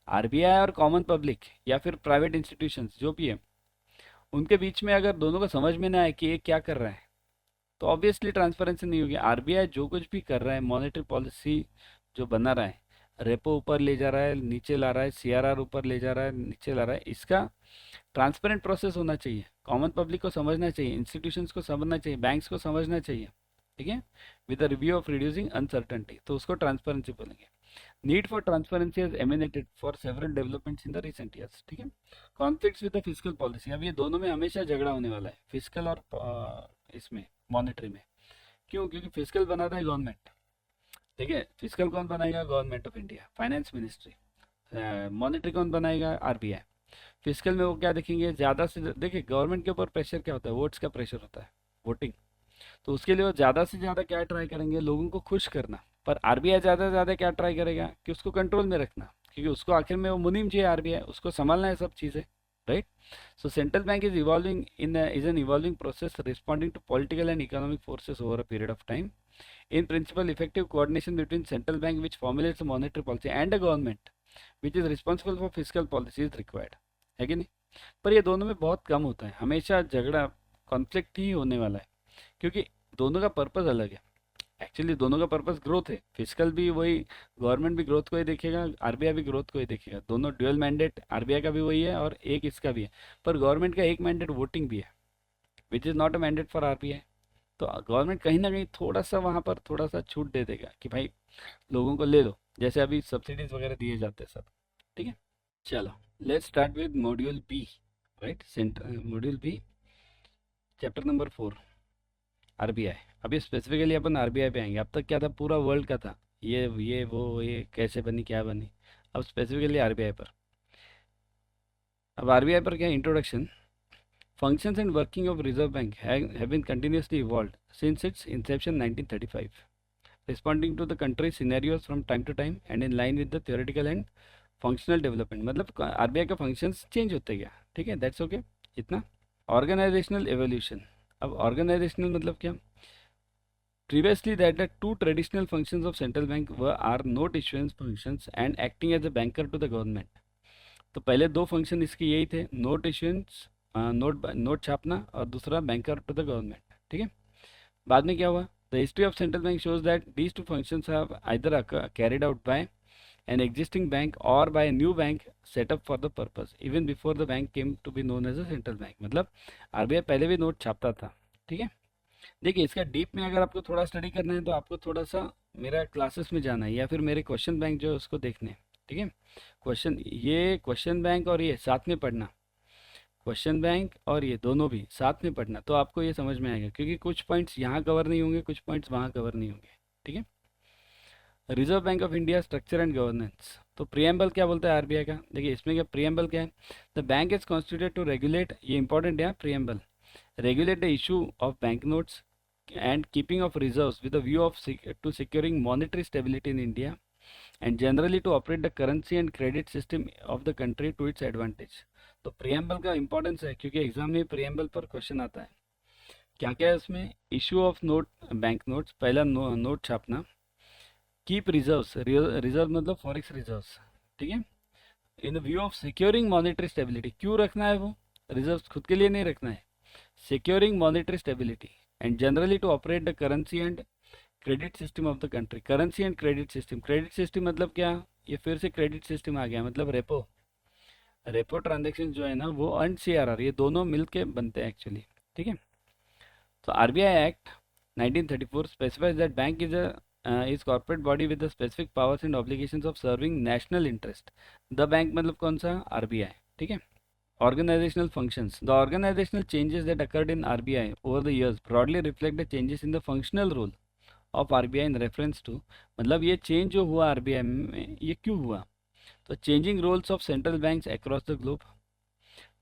RBI और common public या फिर private institutions जो भी है, उनके बीच में अगर दोनों को समझ में ना आए कि ये क्या कर रहा है तो ऑब्वियसली ट्रांसपेरेंसी नहीं होगी। आरबीआई जो कुछ भी कर रहा है, मॉनेटरी पॉलिसी जो बना रहा है, रेपो ऊपर ले जा रहा है नीचे ला रहा है, सीआरआर ऊपर ले जा रहा है नीचे ला रहा है, इसका ट्रांसपेरेंट प्रोसेस होना चाहिए। कॉमन पब्लिक को समझना चाहिए, इंस्टीट्यूशंस को समझना चाहिए, बैंक्स को समझना चाहिए, ठीक है। With the review of reducing uncertainty, तो उसको ट्रांसपेरेंसी बोलेंगे। Need for transparency has emanated for several developments in the recent years, ठीक है। Conflicts with the fiscal policy, अब ये दोनों में हमेशा झगड़ा होने वाला है, फिस्कल और इसमें मॉनेटरी में। क्यों, क्योंकि फिस्कल बनाता है गवर्नमेंट, ठीक है। फिस्कल कौन बनाएगा, government of India, finance ministry. Monetary कौन बनाएगा, आरबीआई। फिस्कल में वो क्या देखेंगे, ज़्यादा से देखिए गवर्नमेंट के ऊपर प्रेशर क्या होता है, वोट्स का प्रेशर होता है, वोटिंग। तो उसके लिए वो ज़्यादा से ज़्यादा क्या ट्राई करेंगे, लोगों को खुश करना। पर आरबीआई ज़्यादा से ज़्यादा क्या ट्राई करेगा, कि उसको कंट्रोल में रखना, क्योंकि उसको आखिर में वो मुनीम चाहिए, आरबीआई उसको संभालना है सब चीज़ें, right. So central bank is evolving is an evolving process responding to political and economic forces over a period of time. In principle, effective coordination between central bank which formulates a monetary policy and a government which is responsible for fiscal policy is required, है कि नहीं। पर ये दोनों में बहुत कम होता है, हमेशा झगड़ा कॉन्फ्लिक्ट ही होने वाला है, क्योंकि दोनों का पर्पस अलग है। एक्चुअली दोनों का पर्पस ग्रोथ है, फिजिकल भी वही, गवर्नमेंट भी ग्रोथ को ही देखेगा, आरबीआई भी ग्रोथ को ही देखेगा। दोनों ड्यूअल मैंडेट, आरबीआई का भी वही है और एक इसका भी है। पर गवर्नमेंट का एक मैंडेट वोटिंग भी है, which is not a mandate for RBI. तो गवर्नमेंट कहीं ना कहीं थोड़ा सा वहाँ पर थोड़ा सा छूट दे देगा कि भाई लोगों को ले लो, जैसे अभी सब्सिडीज वगैरह दिए जाते हैं सब, ठीक है। चलो let's start with module B, right. Module B chapter number 4, RBI. अभी स्पेसिफिकली अपन आरबीआई पे आएंगे। अब तक क्या था, पूरा वर्ल्ड का था, ये वो ये कैसे बनी क्या बनी, अब स्पेसिफिकली आरबीआई पर। अब आरबीआई पर क्या introduction. Functions and working of Reserve Bank have been continuously evolved since its inception 1935, responding to the country's scenarios from time to time and in line with the theoretical and functional development। मतलब RBI का functions change होते गया, ठीक है, that's okay इतना। Organisational evolution, अब organisational मतलब क्या, previously that the two traditional functions of central bank are note issuance functions and acting as a banker to the government। तो पहले दो फंक्शन इसके यही थे, नोट इश्यूएंस, नोट छापना, और दूसरा बैंकर टू द गवर्नमेंट, ठीक है। बाद में क्या हुआ, the history of central bank shows that these two functions have either carried out by an existing bank or by new bank setup for the purpose even before the bank came to be known as a central bank. मतलब RBI पहले भी note छापता था, ठीक है। देखिए इसका deep में अगर आपको थोड़ा स्टडी करना है तो आपको थोड़ा सा मेरा क्लासेस में जाना है या फिर मेरे क्वेश्चन बैंक जो है उसको देखने, ठीक है। क्वेश्चन बैंक और ये साथ में पढ़ना। क्वेश्चन बैंक और ये दोनों भी साथ में पढ़ना, तो आपको ये समझ में आएगा, क्योंकि कुछ पॉइंट्स यहाँ कवर नहीं होंगे, कुछ पॉइंट्स वहाँ कवर नहीं होंगे। ठीक है। Reserve bank of India structure and governance, तो प्रियम्बल क्या बोलता है आरबीआई का, देखिए इसमें क्या प्रियम्बल क्या है, the bank is constituted to regulate, ये इंपॉर्टेंट है preamble, regulate the issue of banknotes and keeping of reserves with a view of to securing monetary stability in India and generally to operate the currency and credit system of the country to its advantage। तो preamble का importance है, क्योंकि exam में preamble पर question आता है। क्या क्या है उसमें, issue of note, bank notes, पहला नोट छापना, कीप रिजर्व्स, रिजर्व मतलब फॉरेक्स रिजर्व्स, ठीक है, इन view of securing monetary stability, क्यों रखना है वो रिजर्व्स, खुद के लिए नहीं रखना है, securing monetary stability and generally to operate the currency and credit system of the country। currency and credit system मतलब क्या, ये फिर से credit system आ गया, मतलब रेपो ट्रांजेक्शन जो है ना वो एंड सीआरआर, ये दोनों मिलके बनते हैं एक्चुअली। ठीक है। तो RBI act 1934 specifies that bank is is corporate body with the specific powers and obligations of serving national interest. The bank मतलब कौन सा, आरबीआई। ठीक है। Organizational functions. The organizational changes that occurred in RBI over the years broadly reflect the changes in the functional role of RBI in reference to, मतलब ये change जो हुआ RBI में ये क्यों हुआ, तो changing roles of central banks across the globe,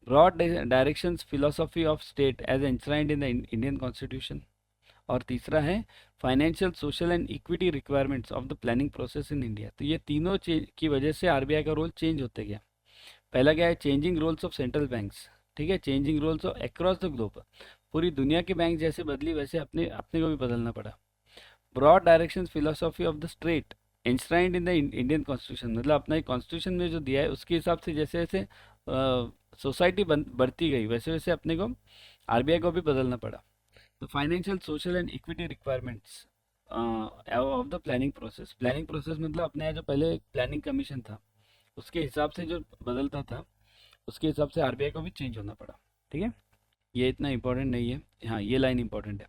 broad directions philosophy of state as enshrined in the Indian constitution, और तीसरा है financial social and equity requirements of the planning process in India. तो ये तीनों की वजह से आरबीआई का रोल चेंज होते गया। पहला क्या है, changing roles of central banks, ठीक है, changing roles of across the globe, पूरी दुनिया के बैंक जैसे बदली वैसे अपने अपने को भी बदलना पड़ा। Broad direction philosophy of the state enshrined in the Indian constitution, मतलब अपना कॉन्स्टिट्यूशन में जो दिया है उसके हिसाब से जैसे जैसे सोसाइटी बढ़ती गई वैसे वैसे अपने को आरबीआई को भी बदलना पड़ा। तो financial social and equity requirements of the planning process मतलब अपने यहाँ जो पहले प्लानिंग कमीशन था उसके हिसाब से जो बदलता था उसके हिसाब से आरबीआई को भी चेंज होना पड़ा। ठीक है। ये इतना इंपॉर्टेंट नहीं है, हाँ ये लाइन इंपॉर्टेंट है।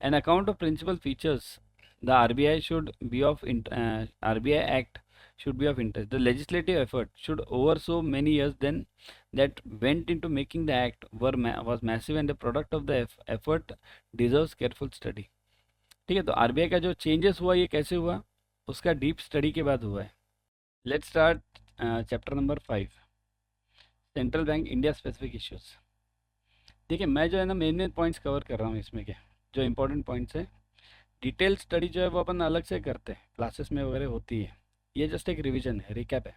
An account of principal features the RBI should be of RBI act should be of interest. The legislative effort should over so many years then that went into making the act was massive and the product of the effort deserves careful study। ठीक है। तो RBI का जो changes हुआ ये कैसे हुआ, उसका डीप स्टडी के बाद हुआ है। Let's start chapter number 5, central bank India specific issues. देखिए मैं जो है ना मेन पॉइंट्स कवर कर रहा हूँ इसमें के, जो इंपॉर्टेंट पॉइंट्स है। डिटेल स्टडी जो है वो अपन अलग से करते हैं, क्लासेस में वगैरह होती है, ये जस्ट एक रिवीजन है, रिकैप है।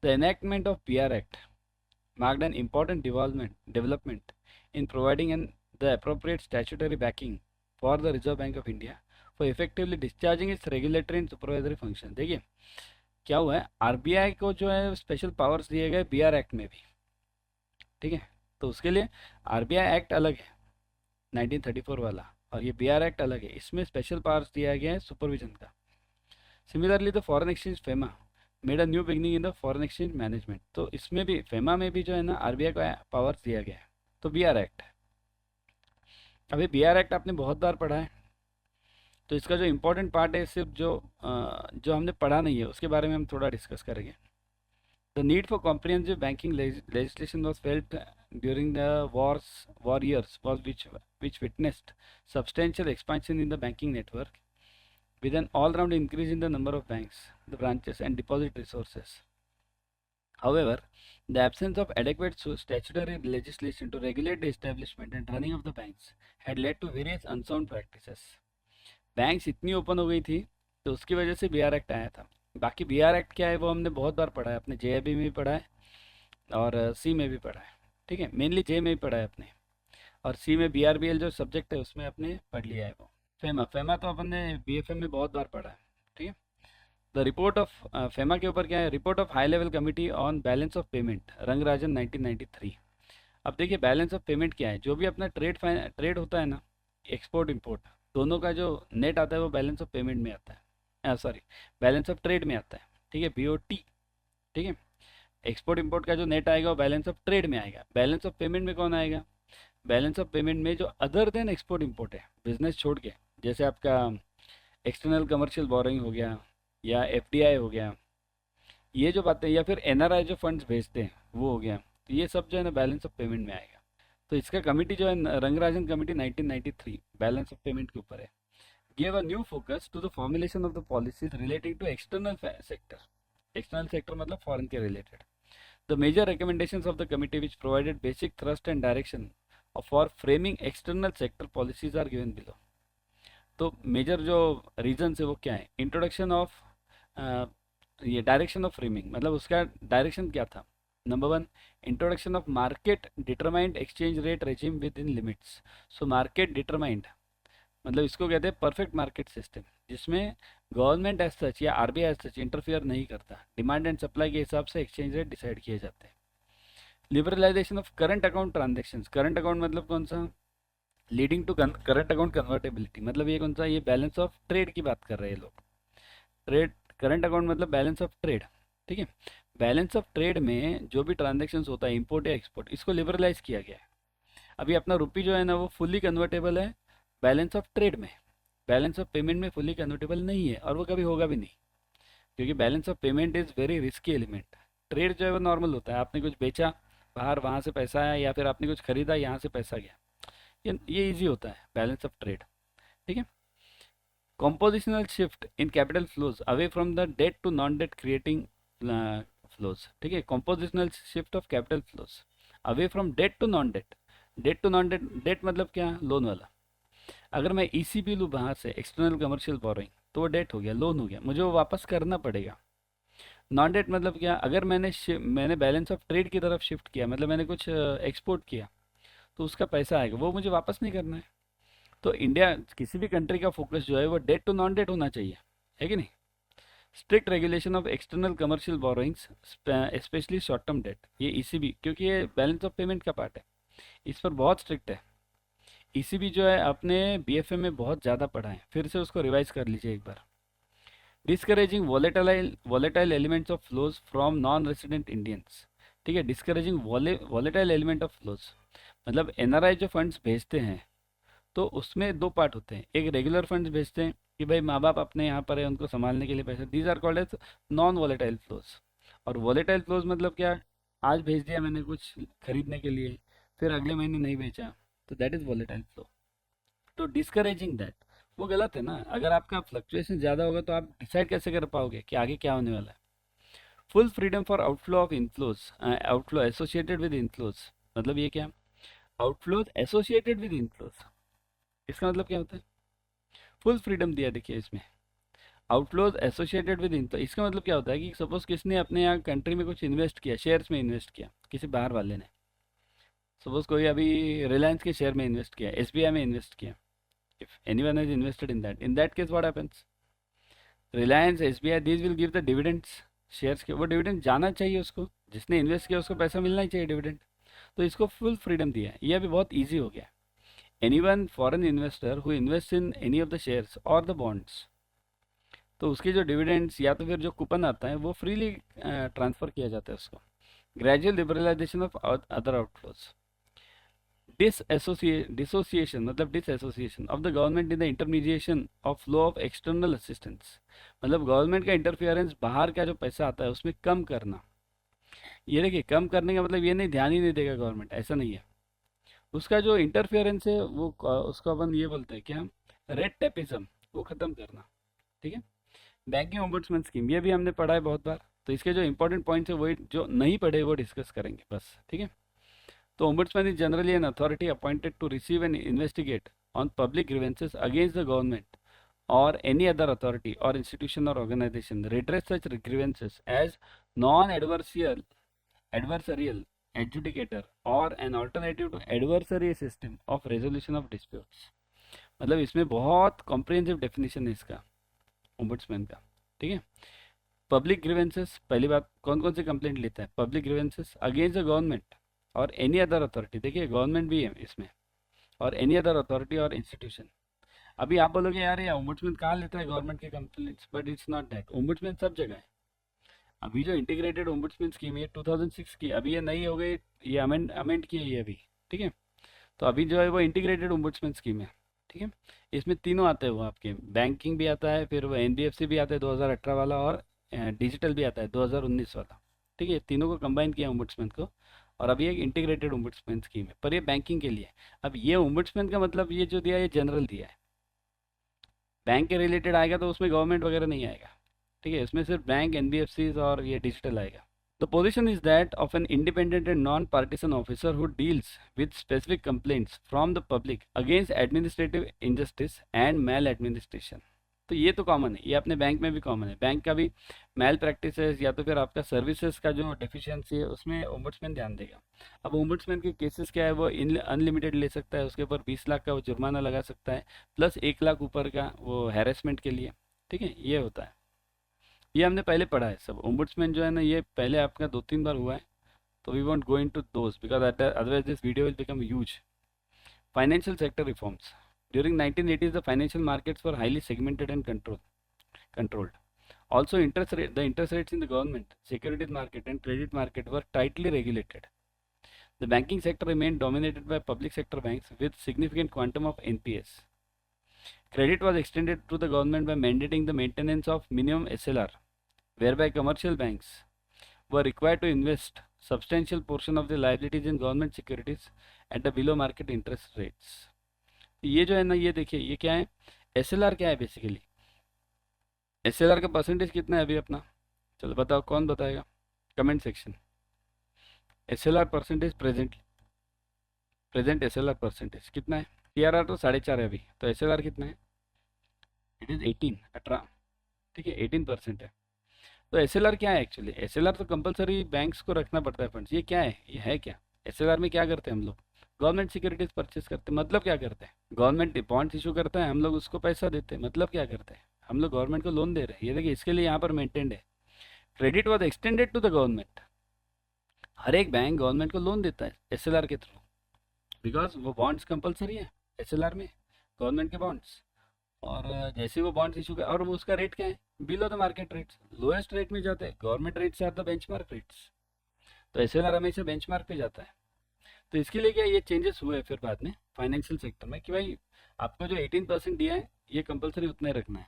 The enactment of PR act marked an important development in providing the appropriate statutory backing for the Reserve Bank of India for effectively discharging its regulatory and supervisory function। देखिए क्या हुआ है, RBI को जो है special powers दिए गए B R act में भी। ठीक है। तो उसके लिए आरबीआई एक्ट अलग है 1934 वाला, और ये बीआर एक्ट अलग है, इसमें स्पेशल पावर्स दिया गया है सुपरविजन का। Similarly the foreign exchange FEMA made a new beginning in the foreign exchange management. तो इसमें भी फेमा में भी जो है ना आरबीआई को पावर्स दिया गया है। तो बीआर एक्ट, अभी बीआर एक्ट आपने बहुत बार पढ़ा है, तो इसका जो इम्पोर्टेंट पार्ट है सिर्फ जो हमने पढ़ा नहीं है उसके बारे में हम थोड़ा डिस्कस करेंगे। The need for comprehensive banking legislation was felt during the war years was which witnessed substantial expansion in the banking network with an all-round increase in the number of banks, the branches and deposit resources. However, the absence of adequate statutory legislation to regulate the establishment and running of the banks had led to various unsound practices। Banks इतनी open हो गई थी तो उसकी वजह से B R act आया था। बाकी बीआर एक्ट क्या है वो हमने बहुत बार पढ़ा है, अपने जेआईबी में भी पढ़ा है और सी में भी पढ़ा है। ठीक है। मेनली जे में भी पढ़ा है अपने, और सी में बीआरबीएल जो सब्जेक्ट है उसमें अपने पढ़ लिया है वो। फेमा तो अपन ने बीएफएम में बहुत बार पढ़ा है। ठीक है। द रिपोर्ट ऑफ फेमा के ऊपर क्या है, report of high level committee on balance of payment, Rangarajan 1993। अब देखिए बैलेंस ऑफ पेमेंट क्या है, जो भी अपना ट्रेड होता है ना, एक्सपोर्ट इम्पोर्ट दोनों का जो नेट आता है वो बैलेंस ऑफ पेमेंट में आता है, सॉरी बैलेंस ऑफ ट्रेड में आता है। ठीक है, बीओटी। ठीक है। एक्सपोर्ट इम्पोर्ट का जो नेट आएगा वो बैलेंस ऑफ ट्रेड में आएगा। बैलेंस ऑफ पेमेंट में कौन आएगा, बैलेंस ऑफ पेमेंट में जो अदर देन एक्सपोर्ट इम्पोर्ट है, बिजनेस छोड़ के, जैसे आपका एक्सटर्नल कमर्शियल बोरिंग हो गया या एफडीआई हो गया, ये जो बातें, या फिर एनआरआई जो फंड्स भेजते हैं वो हो गया, तो ये सब जो है ना बैलेंस ऑफ पेमेंट में आएगा। तो इसका कमिटी जो है Rangarajan committee 1993 balance of payment के ऊपर है। Give a new focus to the formulation of the policies relating to external sector. External sector मतलब फॉरेन के रिलेटेड। The major recommendations of the committee which provided basic thrust and direction for framing external sector policies are given below. तो major जो reason है वो क्या है? Introduction of ये डायरेक्शन ऑफ फ्रेमिंग, मतलब उसका डायरेक्शन क्या था? Number one, introduction of market determined exchange rate regime with in limits. So market determined मतलब इसको कहते हैं परफेक्ट मार्केट सिस्टम, जिसमें गवर्नमेंट एज सच या आरबीआई एज सच इंटरफियर नहीं करता। डिमांड एंड सप्लाई के हिसाब से एक्सचेंज रेट डिसाइड किए जाते हैं। Liberalisation of current account transactions. Current account मतलब कौन सा? Leading to current account convertibility, मतलब ये कौन सा? ये बैलेंस ऑफ ट्रेड की बात कर रहे हैं लोग। ट्रेड करंट अकाउंट मतलब बैलेंस ऑफ ट्रेड, ठीक है। बैलेंस ऑफ ट्रेड में जो भी ट्रांजेक्शन्स होता है इंपोर्ट या एक्सपोर्ट, इसको लिबरलाइज किया गया है। अभी अपना रुपी जो है ना वो फुल्ली कन्वर्टेबल है बैलेंस ऑफ ट्रेड में, बैलेंस ऑफ पेमेंट में फुल्ली कन्वर्टेबल नहीं है, और वो कभी होगा भी नहीं, क्योंकि balance of payment is very risky element. Trade जो है वो नॉर्मल होता है, आपने कुछ बेचा बाहर, वहाँ से पैसा आया, या फिर आपने कुछ खरीदा, यहाँ से पैसा गया, ये इजी होता है बैलेंस ऑफ ट्रेड, ठीक है। compositional shift in capital flows away from the debt to non-debt creating flows, ठीक है। compositional shift of capital flows away from debt to non-debt। debt to non-debt, debt मतलब क्या? Loan वाला। अगर मैं ECB लूँ बाहर से, एक्सटर्नल कमर्शियल बोरोइंग, तो वो डेट हो गया, लोन हो गया, मुझे वो वापस करना पड़ेगा। नॉन डेट मतलब क्या? अगर मैंने बैलेंस ऑफ ट्रेड की तरफ शिफ्ट किया, मतलब मैंने कुछ एक्सपोर्ट किया, तो उसका पैसा आएगा, वो मुझे वापस नहीं करना है। तो इंडिया, किसी भी कंट्री का फोकस जो है वो डेट टू नॉन डेट होना चाहिए, है कि नहीं। Strict regulation of external commercial borrowings specially short term debt, ये ईसीबी, क्योंकि ये बैलेंस ऑफ पेमेंट का पार्ट है, इस पर बहुत स्ट्रिक्ट है। ईसीबी जो है आपने बीएफए में बहुत ज़्यादा पढ़ा है, फिर से उसको रिवाइज कर लीजिए एक बार। Discouraging volatile elements of flows from non resident Indians, ठीक है। Discouraging volatile element of flows मतलब एनआरआई जो फंड्स भेजते हैं, तो उसमें दो पार्ट होते हैं। एक रेगुलर फंड्स भेजते हैं कि भाई माँ बाप अपने यहाँ पर है, उनको संभालने के लिए पैसे, these are called as non volatile flows. और वॉलेटाइल फ्लोज मतलब क्या? आज भेज दिया मैंने कुछ खरीदने के लिए, फिर अगले महीने नहीं बेचा, तो दैट इज वॉलेटाइल फ्लो। तो डिस्करेजिंग दैट, वो गलत है ना। अगर आपका फ्लक्चुएशन ज़्यादा होगा तो आप डिसाइड कैसे कर पाओगे कि आगे क्या होने वाला है। Full freedom for outflow of inflows, outflow associated with inflows, मतलब ये क्या? आउटफ्लोज एसोसिएटेड विद इनफ्लोज, इसका मतलब क्या होता है? फुल फ्रीडम दिया, देखिए इसमें आउटफ्लोज एसोसिएटेड विद इनफ्लो, इसका मतलब क्या होता है कि सपोज किसने अपने यहाँ कंट्री में कुछ इन्वेस्ट किया, शेयर्स में इन्वेस्ट किया, किसी बाहर वाले ने, सपोज कोई अभी रिलायंस के शेयर में इन्वेस्ट किया, एसबीआई में इन्वेस्ट किया, if anyone has invested in that case what happens? Reliance, SBI, these will give the dividends, shares के वो डिविडेंड जाना चाहिए उसको, जिसने इन्वेस्ट किया उसको पैसा मिलना ही चाहिए डिविडेंड, तो इसको फुल फ्रीडम दिया है। ये अभी बहुत ईजी हो गया। Any one foreign investor who invest in any of the shares और द बॉन्ड्स, तो उसके जो डिविडेंड्स या तो फिर जो कूपन आता है वो फ्रीली ट्रांसफ़र किया जाता है उसको। Gradual liberalisation of other outflows. Dissociation मतलब disassociation of the government in the intermediation of flow of external assistance, मतलब गवर्नमेंट का इंटरफियरेंस बाहर का जो पैसा आता है उसमें कम करना। ये देखिए, कम करने का मतलब ये नहीं ध्यान ही नहीं देगा गवर्नमेंट, ऐसा नहीं है। उसका जो इंटरफियरेंस है वो उसको अपन ये बोलते हैं क्या? रेड टेपिज्म, वो ख़त्म करना, ठीक है। बैंकिंग ओम्बुड्समैन स्कीम, ये भी हमने पढ़ा है बहुत बार, तो इसके जो इंपॉर्टेंट पॉइंट्स है वही, जो नहीं पढ़े वो डिस्कस करेंगे बस, ठीक है। तो ombudsman is generally an authority appointed to receive and investigate on public grievances against the government or any other authority or institution or organization, redress such grievances as non-adversarial adjudicator or an alternative to adversary system of resolution of disputes। मतलब इसमें बहुत comprehensive definition है इसका ombudsman का, ठीक है। Public grievances, पहली बात, कौन कौन सी कंप्लेंट लेता है? Public grievances against the government और एनी अदर अथॉरिटी, देखिए गवर्नमेंट भी है इसमें, और एनी अदर अथॉरिटी और इंस्टीट्यूशन। अभी आप बोलोगे यार ये ओम्बुड्समैन कहाँ लेता है गवर्नमेंट के complaints, but it's not that, ombudsman सब जगह है। अभी जो इंटीग्रेटेड ओम्बुड्समैन स्कीम है 2006 की, अभी ये नई हो गई, ये अमेंड की है ये अभी, ठीक है। तो अभी जो है वो इंटीग्रेटेड ओम्बुड्समैन स्कीम है, ठीक है। इसमें तीनों आते हैं, वो आपके बैंकिंग भी आता है, फिर वो एनबीएफसी भी आता है 2018 वाला, और डिजिटल भी आता है 2019 वाला, ठीक है। तीनों को कंबाइन किया ओम्बुड्समैन को, और अभी एक इंटीग्रेटेड ओम्बुड्समैन स्कीम है, पर ये बैंकिंग के लिए है। अब ये ओम्बुड्समैन का मतलब ये जो दिया है ये जनरल दिया है, बैंक के रिलेटेड आएगा तो उसमें गवर्नमेंट वगैरह नहीं आएगा, ठीक है, इसमें सिर्फ बैंक, एनबीएफसीज और ये डिजिटल आएगा। The position is that of an independent and non partisan officer who deals with specific complaints from the public against administrative injustice and maladministration. तो ये तो कॉमन है, ये अपने बैंक में भी कॉमन है। बैंक का भी मैल प्रैक्टिसेस या तो फिर आपका सर्विसेज का जो डेफिशिएंसी है उसमें ओम्बुड्समैन ध्यान देगा। अब ओम्बुड्समैन के केसेस क्या है, वो अनलिमिटेड ले सकता है, उसके ऊपर 20 लाख का वो जुर्माना लगा सकता है, प्लस 1 लाख ऊपर का वो हैरेसमेंट के लिए, ठीक है, ये होता है। ये हमने पहले पढ़ा है सब। ओम्बुड्समैन जो है ना ये पहले आपका 2-3 बार हुआ है, तो we won't go into those because otherwise this video will become huge. Financial sector reforms during 1980s, the financial markets were highly segmented and controlled. Also, the interest rates in the government, securities market, and credit market were tightly regulated. The banking sector remained dominated by public sector banks with significant quantum of NPS. Credit was extended to the government by mandating the maintenance of minimum SLR, whereby commercial banks were required to invest substantial portion of their liabilities in government securities at the below market interest rates. ये जो है ना, ये देखिए ये क्या है, SLR क्या है बेसिकली, एसएलआर का परसेंटेज कितना है अभी अपना, चलो बताओ, कौन बताएगा, comment section. SLR percentage present SLR percentage कितना है, टीआरआर तो 4.5 है अभी, तो एसएलआर कितना है, इट इज 18, ठीक है, 18% है। तो एसएलआर क्या है एक्चुअली, एसएलआर तो कंपलसरी बैंक्स को रखना पड़ता है फंड्स। ये क्या है, ये है क्या, एसएलआर में क्या करते हैं हम लोग, गवर्नमेंट सिक्योरिटीज परचेस करते हैं। मतलब क्या करते हैं, गवर्नमेंट बॉन्ड्स इशू करता है, हम लोग उसको पैसा देते हैं। मतलब क्या करते हैं, हम लोग गवर्नमेंट को लोन दे रहे हैं। ये देखिए इसके लिए यहाँ पर मेंटेन्ड है, credit was extended to the government. हर एक बैंक गवर्नमेंट को लोन देता है एसएलआर के थ्रू, बिकॉज वो बॉन्ड्स कंपलसरी है एसएलआर में, गवर्नमेंट के बॉन्ड्स। और जैसे वो बॉन्ड्स इशू कर, और वो उसका रेट क्या है, below the market rates, lowest rate में जाते हैं। Government rates are the benchmark rates, तो एसएलआर हमेशा बेंचमार्क पे जाता है। तो इसके लिए क्या ये चेंजेस हुए फिर बाद में फाइनेंशियल सेक्टर में कि भाई आपको जो 18% दिया है ये कंपलसरी उतना ही रखना है।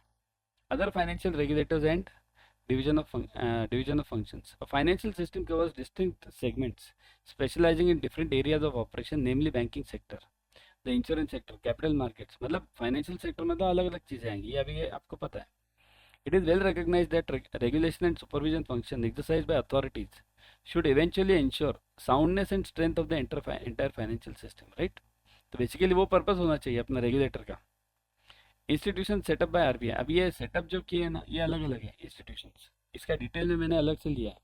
Other financial regulators and division of functions. A financial system covers distinct segments specializing in different areas of operation, namely banking sector, the insurance sector, capital markets. मतलब फाइनेंशियल सेक्टर में तो अलग अलग चीज़ें आएंगी, ये अभी आपको पता है। It is well recognized that regulation and supervision function exercised by authorities should eventually ensure soundness and strength of the entire financial system, right? तो बेसिकली वो पर्पस होना चाहिए अपना रेगुलेटर का। इंस्टीट्यूशन सेटअप बाय आरबीआई, अब ये setup जो किए हैं ना ये अलग अलग है इंस्टीट्यूशंस, इसका डिटेल में मैंने अलग से लिया है।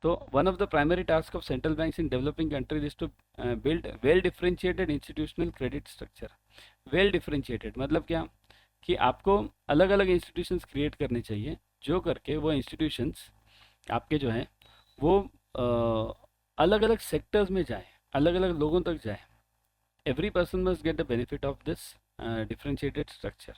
तो one of the primary task of central banks in developing countries is to build well differentiated institutional credit structure. Well differentiated मतलब क्या कि आपको अलग अलग इंस्टीट्यूशंस क्रिएट करने चाहिए, जो करके वो इंस्टीट्यूशंस आपके जो हैं वो अलग अलग सेक्टर्स में जाए, अलग अलग लोगों तक जाए। Every person must get the benefit of this differentiated structure.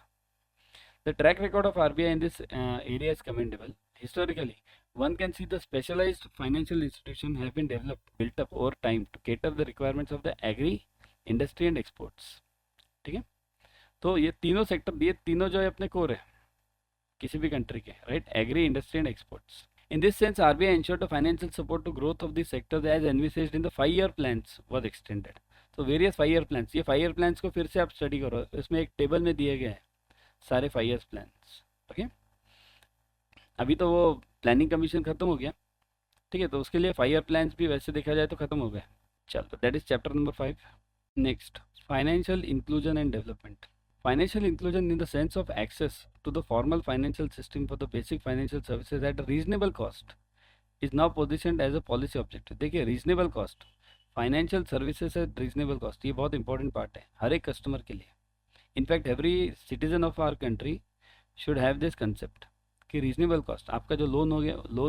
The track record of RBI in this area is commendable. Historically, one can see the specialized financial institutions have been built up over time to cater the requirements of the agri, industry and exports. ठीक है, तो ये तीनों sector, ये तीनों जो है अपने कोर है किसी भी कंट्री के, right, agri, industry and exports. In this sense, RBI ensured the financial support to growth of these sectors as envisaged in the 5-year plans was extended. तो वेरियस 5-year प्लान्स, ये 5-year plans को फिर से आप study करो, इसमें एक table में दिए गए हैं सारे 5 years प्लान्स, ओके। अभी तो वो प्लानिंग कमीशन खत्म हो गया, ठीक है, तो उसके लिए 5-year प्लान्स भी वैसे देखा जाए तो खत्म हो गए। चलो, that is chapter number 5. Next, financial inclusion and development. Financial inclusion in the sense of access to the formal financial system for the basic financial services at a reasonable cost is now positioned as a policy objective. देखिए, reasonable cost, financial services at reasonable cost, ये बहुत important part है हर एक customer के लिए. In fact every citizen of our country should have this concept कि reasonable cost. आपका जो लोन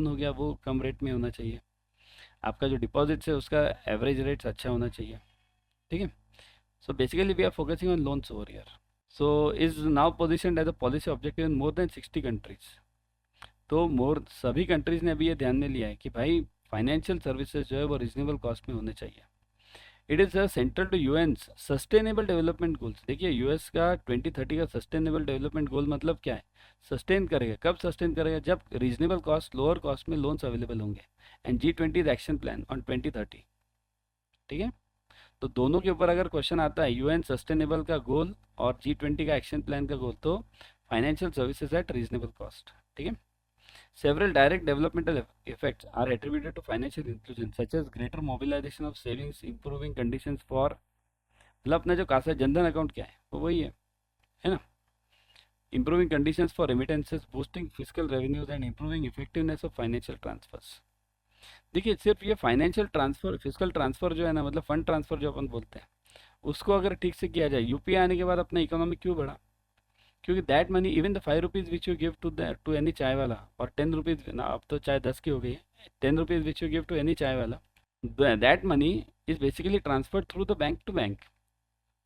हो गया वो कम रेट में होना चाहिए, आपका जो डिपॉजिट्स है उसका एवरेज रेट्स अच्छा होना चाहिए, ठीक है. So basically we are focusing on loans over here. So is now positioned as a policy objective in more than 60 countries. तो सभी कंट्रीज ने अभी ये ध्यान में लिया है कि भाई फाइनेंशियल सर्विसेज जो है वो रीजनेबल कॉस्ट में होने चाहिए. It is central to UN's sustainable development goals. देखिए, यूएस का 2030 का सस्टेनेबल डेवलपमेंट गोल मतलब क्या है, सस्टेन करेगा. कब सस्टेन करेगा, जब रीजनेबल कॉस्ट, लोअर कॉस्ट में लोन्स अवेलेबल होंगे. And G20 action plan on 2030 ठीक है। तो दोनों के ऊपर अगर क्वेश्चन आता है, यूएन सस्टेनेबल का गोल और G20 का एक्शन प्लान का गोल, तो financial services at reasonable cost, ठीक है। Several direct developmental effects are attributed to financial inclusion such as greater mobilisation of savings, improving conditions for, मतलब अपना जो कासा जनधन अकाउंट क्या है वो वही है ना, improving conditions for remittances, boosting fiscal revenues and improving effectiveness of financial transfers। देखिए सिर्फ ये फाइनेंशियल ट्रांसफर, फिजिकल ट्रांसफर जो है ना, मतलब फंड ट्रांसफर जो अपन बोलते हैं, उसको अगर ठीक से किया जाए, यूपीआई आने के बाद अपना इकोनॉमी क्यों बढ़ा? क्योंकि that money, even the 5 rupees which you give to any chai वाला, और 10 रुपीज ना, अब तो चाय 10 की हो गई है, 10 rupees which you give to any chai wala, that money is basically transferred through the bank to bank.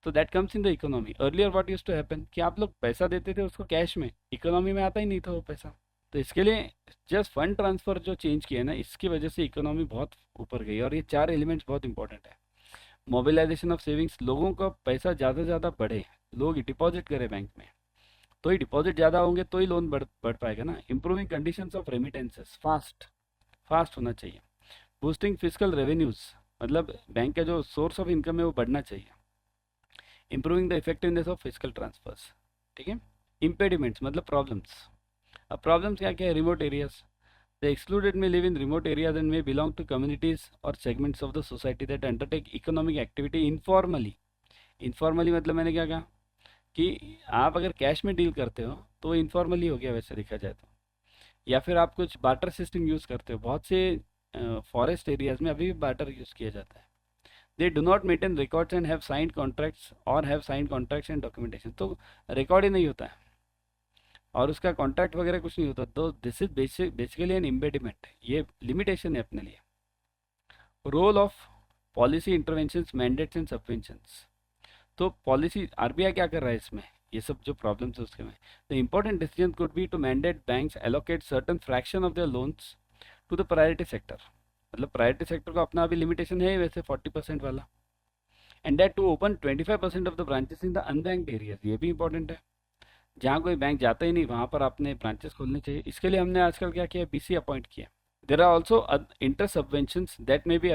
तो that comes in the economy. Earlier what used to happen कि आप लोग पैसा देते थे उसको कैश में, इकोनॉमी में आता ही नहीं था वो पैसा। तो इसके लिए जस्ट फंड ट्रांसफर जो चेंज किया ना, इसकी वजह से इकोनॉमी बहुत ऊपर गई। और ये 4 एलिमेंट्स बहुत इंपॉर्टेंट है। मोबिलाइजेशन ऑफ सेविंग्स, लोगों का पैसा ज़्यादा से ज़्यादा बढ़े, लोग डिपॉजिट करें बैंक में, तो ही डिपॉजिट ज़्यादा होंगे तो ही लोन बढ़ पाएगा ना। Improving conditions of remittances, fast होना चाहिए। बूस्टिंग फिजिकल रेवेन्यूज, मतलब बैंक का जो सोर्स ऑफ इनकम है वो बढ़ना चाहिए। Improving the effectiveness of physical transfers, ठीक है। इम्पेडिमेंट्स मतलब प्रॉब्लम्स। अब प्रॉब्लम्स क्या क्या है? रिमोट एरियाज, द एक्सक्लूडेड में live in remote areas and में बिलोंग टू कम्युनिटीज और segments of the society that undertake economic activity informally. Informally मतलब मैंने क्या कहा कि आप अगर कैश में डील करते हो तो वो इनफॉर्मली हो गया वैसे देखा जाए तो, या फिर आप कुछ बार्टर सिस्टम यूज़ करते हो। बहुत से फॉरेस्ट एरियाज में अभी भी बार्टर यूज़ किया जाता है। They do not maintain records and have signed contracts और have signed contracts and documentation, तो रिकॉर्ड ही नहीं होता है और उसका कॉन्ट्रैक्ट वगैरह कुछ नहीं होता। तो this is basically an impediment, ये लिमिटेशन है अपने लिए। Role of policy interventions, mandates and subventions, तो पॉलिसी आरबीआई क्या कर रहा है इसमें, ये सब जो प्रॉब्लम्स है उसके में। The important decision could be to mandate banks allocate certain fraction of their loans to the priority sector, मतलब प्रायोरिटी सेक्टर को अपना अभी लिमिटेशन है वैसे 40% वाला। And that to open 25% of the branches in the unbanked areas, ये भी important है। जहाँ कोई बैंक जाता ही नहीं वहाँ पर आपने ब्रांचेस खोलने चाहिए। इसके लिए हमने आजकल क्या किया, बीसी अपॉइंट किया। There are also inter subventions that may be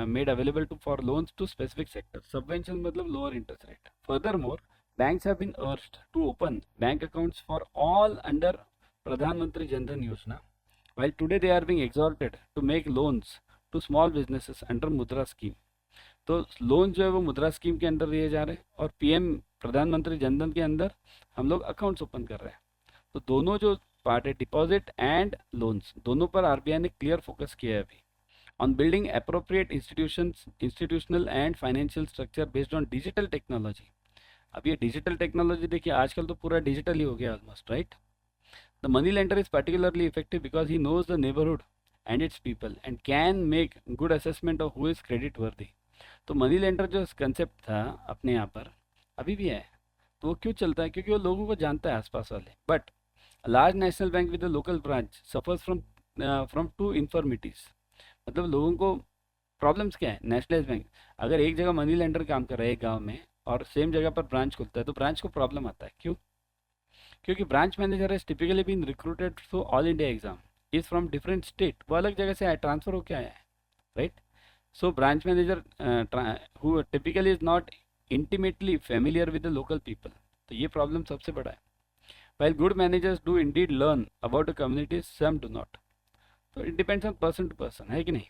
made available to for loans to specific sector. Subvention मतलब lower interest rate. Further more banks have been urged to open bank accounts for all under Pradhan Mantri Jan Dhan Yojana, while today they are being exhorted to make loans to small businesses under मुद्रा scheme. तो loan जो है वो मुद्रा scheme के अंदर दिए जा रहे हैं और पीएम प्रधानमंत्री जनधन के अंदर हम लोग अकाउंट्स ओपन कर रहे हैं। तो दोनों जो पार्ट है, डिपॉजिट एंड लोन्स, दोनों पर आरबीआई ने क्लियर फोकस किया है अभी। On building appropriate institutional and financial structure based on digital technology. अब ये डिजिटल टेक्नोलॉजी देखिए आजकल तो पूरा डिजिटल ही हो गया almost, right. The money lender is particularly effective because he knows the neighbourhood and its people and can make good assessment of who is credit worthy. तो मनी लेंडर जो concept था अपने यहाँ पर अभी भी है, तो वो क्यों चलता है? क्योंकि वो लोगों को जानता है आसपास वाले। But large national bank with the local branch suffers from two infirmities, मतलब लोगों को प्रॉब्लम्स क्या है? नेशनलाइज बैंक अगर एक जगह मनी लेंडर काम कर रहा है एक गाँव में और सेम जगह पर ब्रांच खुलता है तो ब्रांच को प्रॉब्लम आता है। क्यों? क्योंकि branch manager has typically been recruited through all India exam, is from different state, वो अलग जगह से आया, ट्रांसफर होकर आया है, right. So branch manager who typically is not intimately familiar with the local people, तो ये प्रॉब्लम सबसे बड़ा है। While good managers do indeed learn about a community, some do not. तो it depends on person to person, है कि नहीं।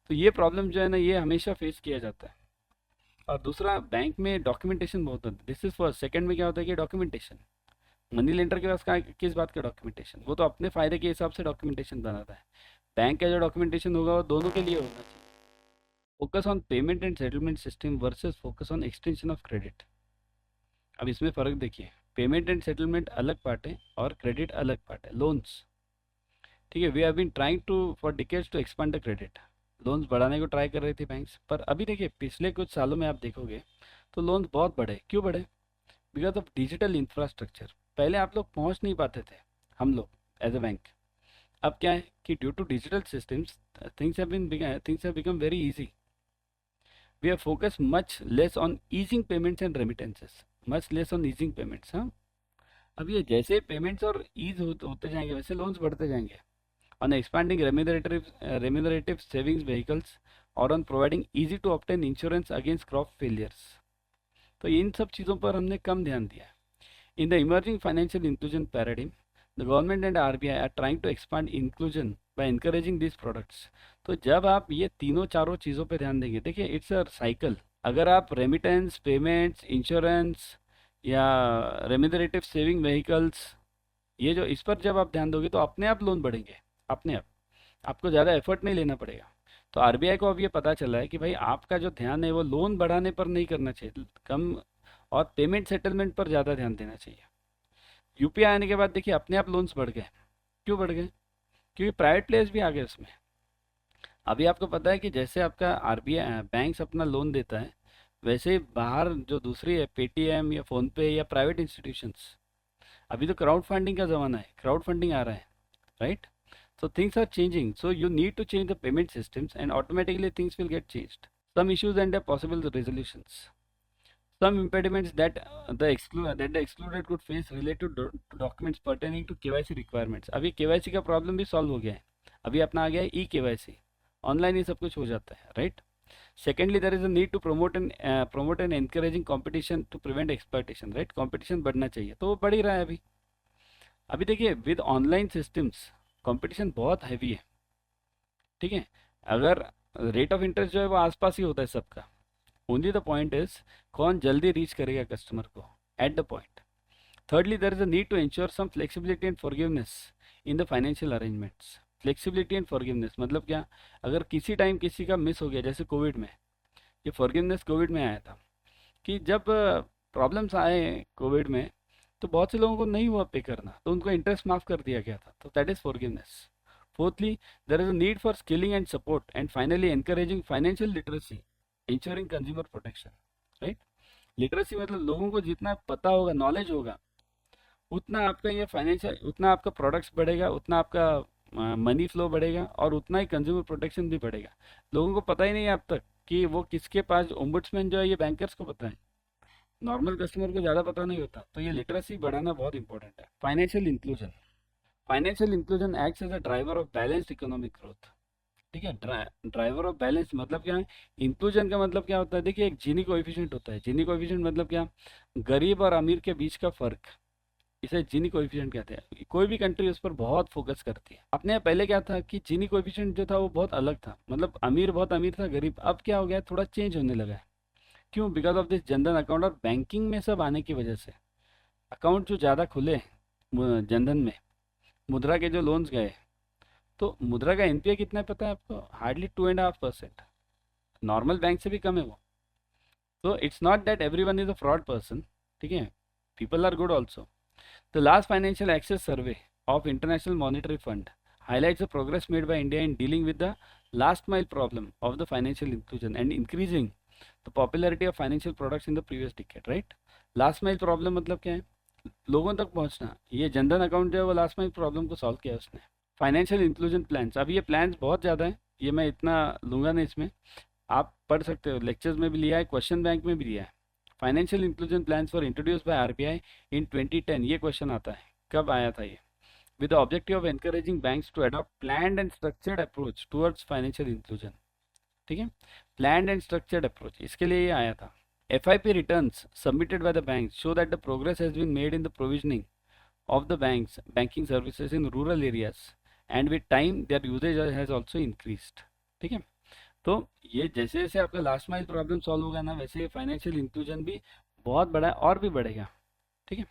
तो ये प्रॉब्लम जो है ना, ये हमेशा फेस किया जाता है। और दूसरा, बैंक में डॉक्यूमेंटेशन बहुत होता है। This is first. सेकंड में क्या होता है कि डॉक्यूमेंटेशन, मनी लेंडर के पास किस बात का डॉक्यूमेंटेशन, वो तो अपने फायदे के हिसाब से डॉक्यूमेंटेशन बनाता है। बैंक का जो डॉक्यूमेंटेशन होगा वो दोनों के लिए होना चाहिए। Focus on payment and settlement system versus focus on extension of credit. अब इसमें फ़र्क देखिए, पेमेंट एंड सेटलमेंट अलग पार्ट है और क्रेडिट अलग पार्ट है। लोन्स, ठीक है, we have been trying to for decades to expand the credit. Loans बढ़ाने को ट्राई कर रही थी बैंक्स, पर अभी देखिए पिछले कुछ सालों में आप देखोगे तो लोन्स बहुत बढ़े। क्यों बढ़े? Because of digital infrastructure. पहले आप लोग पहुंच नहीं पाते थे, हम लोग एज अ बैंक। अब क्या है कि due to digital systems things have become very easy. We have focus much less on easing payments and remittances, much less on easing payments. हाँ, अब ये जैसे पेमेंट्स और ईज होते जाएंगे वैसे लोन्स बढ़ते जाएंगे। On expanding remunerative savings vehicles और on providing easy to obtain insurance against crop failures. तो इन सब चीज़ों पर हमने कम ध्यान दिया है। In the emerging financial inclusion paradigm, the government and RBI are trying to expand inclusion by encouraging this products. तो जब आप ये तीनों चारों चीज़ों पे ध्यान देंगे, देखिए इट्स अ साइकिल। अगर आप रेमिटेंस, पेमेंट्स, इंश्योरेंस या रेम्यूनरेटिव सेविंग व्हीकल्स, ये जो इस पर जब आप ध्यान दोगे तो अपने आप लोन बढ़ेंगे, अपने आप। आपको ज़्यादा एफर्ट नहीं लेना पड़ेगा। तो आरबीआई को अब ये पता चला है कि भाई आपका जो ध्यान है वो लोन बढ़ाने पर नहीं करना चाहिए, कम, और पेमेंट सेटलमेंट पर ज़्यादा ध्यान देना चाहिए। यूपीआई आने के बाद देखिए अपने आप लोन्स बढ़ गए। क्यों बढ़ गए? क्योंकि प्राइवेट प्लेयर्स भी आ गए उसमें। अभी आपको पता है कि जैसे आपका आरबीआई बैंक्स अपना लोन देता है, वैसे ही बाहर जो दूसरी है, पेटीएम या फ़ोनपे या प्राइवेट इंस्टीट्यूशंस, अभी तो क्राउड फंडिंग का ज़माना है, क्राउड फंडिंग आ रहा है, right? So things are changing. So you need to change the payment systems and automatically things will get changed. Some issues and their possible resolutions. Some impediments that the excluded could face related to documents pertaining to KYC requirements. अभी KYC का problem भी solve हो गया है। अभी अपना आ गया है KYC, ऑनलाइन ही सब कुछ हो जाता है, right? Secondly, there is a need to promote and encouraging competition to prevent exploitation, right? Competition बढ़ना चाहिए, तो वो बढ़ ही रहा है अभी। अभी देखिए विद ऑनलाइन सिस्टम्स कंपटीशन बहुत हैवी है, ठीक है? अगर रेट ऑफ इंटरेस्ट जो है वो आसपास ही होता है सबका, ओनली द पॉइंट इज कौन जल्दी रीच करेगा कस्टमर को at the point. Thirdly, there is a need to ensure some flexibility and forgiveness in the financial arrangements. Flexibility and forgiveness मतलब क्या? अगर किसी टाइम किसी का मिस हो गया, जैसे कोविड में, ये फॉरगिवनेस कोविड में आया था कि जब प्रॉब्लम्स आए कोविड में, तो बहुत से लोगों को नहीं हुआ पे करना, तो उनको इंटरेस्ट माफ कर दिया गया था, तो that is forgiveness. Fourthly, there is a need for skilling and support, and finally encouraging financial literacy, ensuring consumer protection, right? Literacy मतलब लोगों को जितना पता होगा, नॉलेज होगा, उतना आपका ये फाइनेंशियल, उतना आपका प्रोडक्ट्स बढ़ेगा, उतना आपका मनी फ्लो बढ़ेगा, और उतना ही कंज्यूमर प्रोटेक्शन भी बढ़ेगा। लोगों को पता ही नहीं है अब तक कि वो किसके पास, ओम्बुड्समैन जो है ये बैंकर्स को पता है, नॉर्मल कस्टमर को ज़्यादा पता नहीं होता। तो ये लिटरेसी बढ़ाना बहुत इंपॉर्टेंट है। Financial inclusion acts as a driver of balanced economic growth, ठीक है? ड्राइवर ऑफ बैलेंस मतलब क्या है? इंक्लूजन का मतलब क्या होता है? देखिए एक जीनी कोएफिशिएंट होता है। जीनी कोएफिशिएंट मतलब क्या? गरीब और अमीर के बीच का फर्क, इसे जीनी कोएफिशिएंट कहते हैं। कोई भी कंट्री उस पर बहुत फोकस करती है। अपने यहाँ पहले क्या था कि जीनी कोएफिशिएंट जो था वो बहुत अलग था, मतलब अमीर बहुत अमीर था, गरीब। अब क्या हो गया? थोड़ा चेंज होने लगा है। क्यों? Because of this Jan Dhan account और बैंकिंग में सब आने की वजह से। अकाउंट जो ज़्यादा खुले जनधन में, मुद्रा के जो लोन्स गए, तो मुद्रा का एनपीए कितना है पता है आपको? हार्डली 2.5%। नॉर्मल बैंक से भी कम है वो। तो it's not that every one is a fraud person, ठीक है? People are good also. The last financial access survey of international monetary fund highlights the progress made by India in dealing with the last mile problem of the financial inclusion and increasing the popularity of financial products in the previous decade, right? Last mile problem मतलब क्या है? लोगों तक पहुंचना। ये Jan Dhan account जो है वो लास्ट माइल प्रॉब्लम को सॉल्व किया उसने। फाइनेंशियल इंक्लूजन प्लान्स, अब ये प्लान्स बहुत ज़्यादा है, ये मैं इतना लूँगा नहीं इसमें, आप पढ़ सकते हो, लेक्चर्स में भी लिया है, क्वेश्चन बैंक में भी लिया है। Financial inclusion plans for introduce by RBI in 2010, ये क्वेश्चन आता है, कब आया था ये? with the objective of encouraging banks to adopt planned and structured approach towards financial inclusion, ठीक है? planned and structured approach, इसके लिए ये आया था। FIP returns submitted by the banks show that the progress has been made in the provisioning of the banks banking services in rural areas and with time their usage has also increased, ठीक है? तो ये जैसे जैसे आपका last mile problem solve होगा ना, वैसे फाइनेंशियल इंक्लूजन भी बहुत बड़ा है और भी बढ़ेगा, ठीक है?